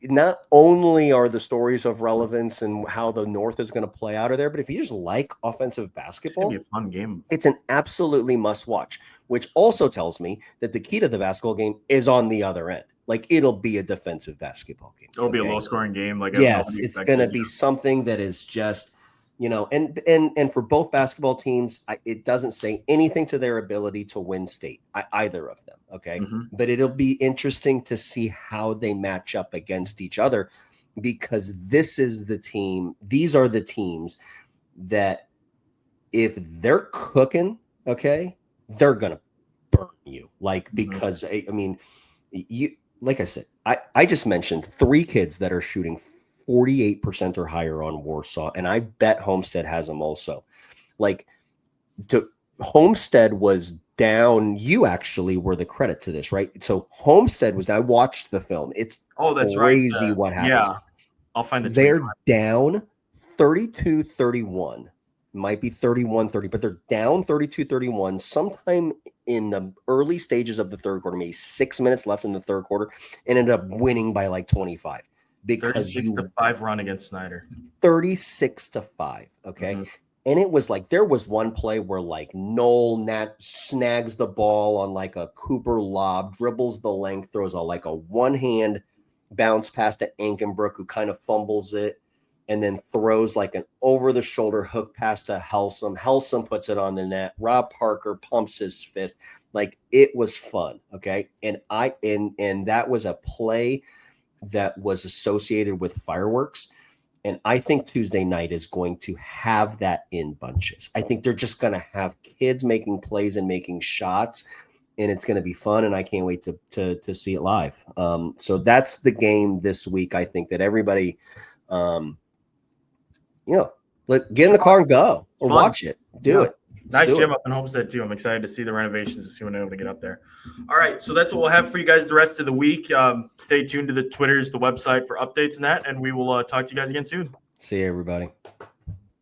not only are the stories of relevance and how the North is going to play out of there, but if you just like offensive basketball, It's going to be a fun game. It's an absolutely must watch, which also tells me that the key to the basketball game is on the other end. Like it'll be a defensive basketball game. It'll be a low scoring game. Like yes, it's going to be something that is just, you know, and for both basketball teams, it doesn't say anything to their ability to win state, either of them. Okay. Mm-hmm. But it'll be interesting to see how they match up against each other, because these are the teams that if they're cooking, okay, they're going to burn you. Like, because I mean, like I said, I just mentioned 3 kids that are shooting 48% or higher on Warsaw, and I bet Homestead has them also. Like, Homestead was down. You actually were the credit to this, right? So Homestead was. I watched the film. It's that's crazy right. What happened. Yeah, I'll find the. They're down 32-31. Might be 31-30, but they're down 32-31 sometime in the early stages of the third quarter, maybe 6 minutes left in the third quarter, and ended up winning by like 25. Because 36-5 run against Snyder. 36-5. Okay. Mm-hmm. And it was like there was one play where like Noel Nat snags the ball on like a Cooper lob, dribbles the length, throws like a one-hand bounce pass to Ankenbrook, who kind of fumbles it, and then throws like an over-the-shoulder hook pass to Helsum. Helsum puts it on the net. Rob Parker pumps his fist. Like, it was fun. Okay. And that was a play that was associated with fireworks. And I think Tuesday night is going to have that in bunches. I think they're just going to have kids making plays and making shots, and it's going to be fun. And I can't wait to see it live. So that's the game this week. I think that everybody, get in the car and go or watch it. Do it. Nice gym up in Homestead, too. I'm excited to see the renovations and see when I'm able to get up there. All right, so that's what we'll have for you guys the rest of the week. Stay tuned to the Twitters, the website for updates and that, and we will talk to you guys again soon. See you, everybody.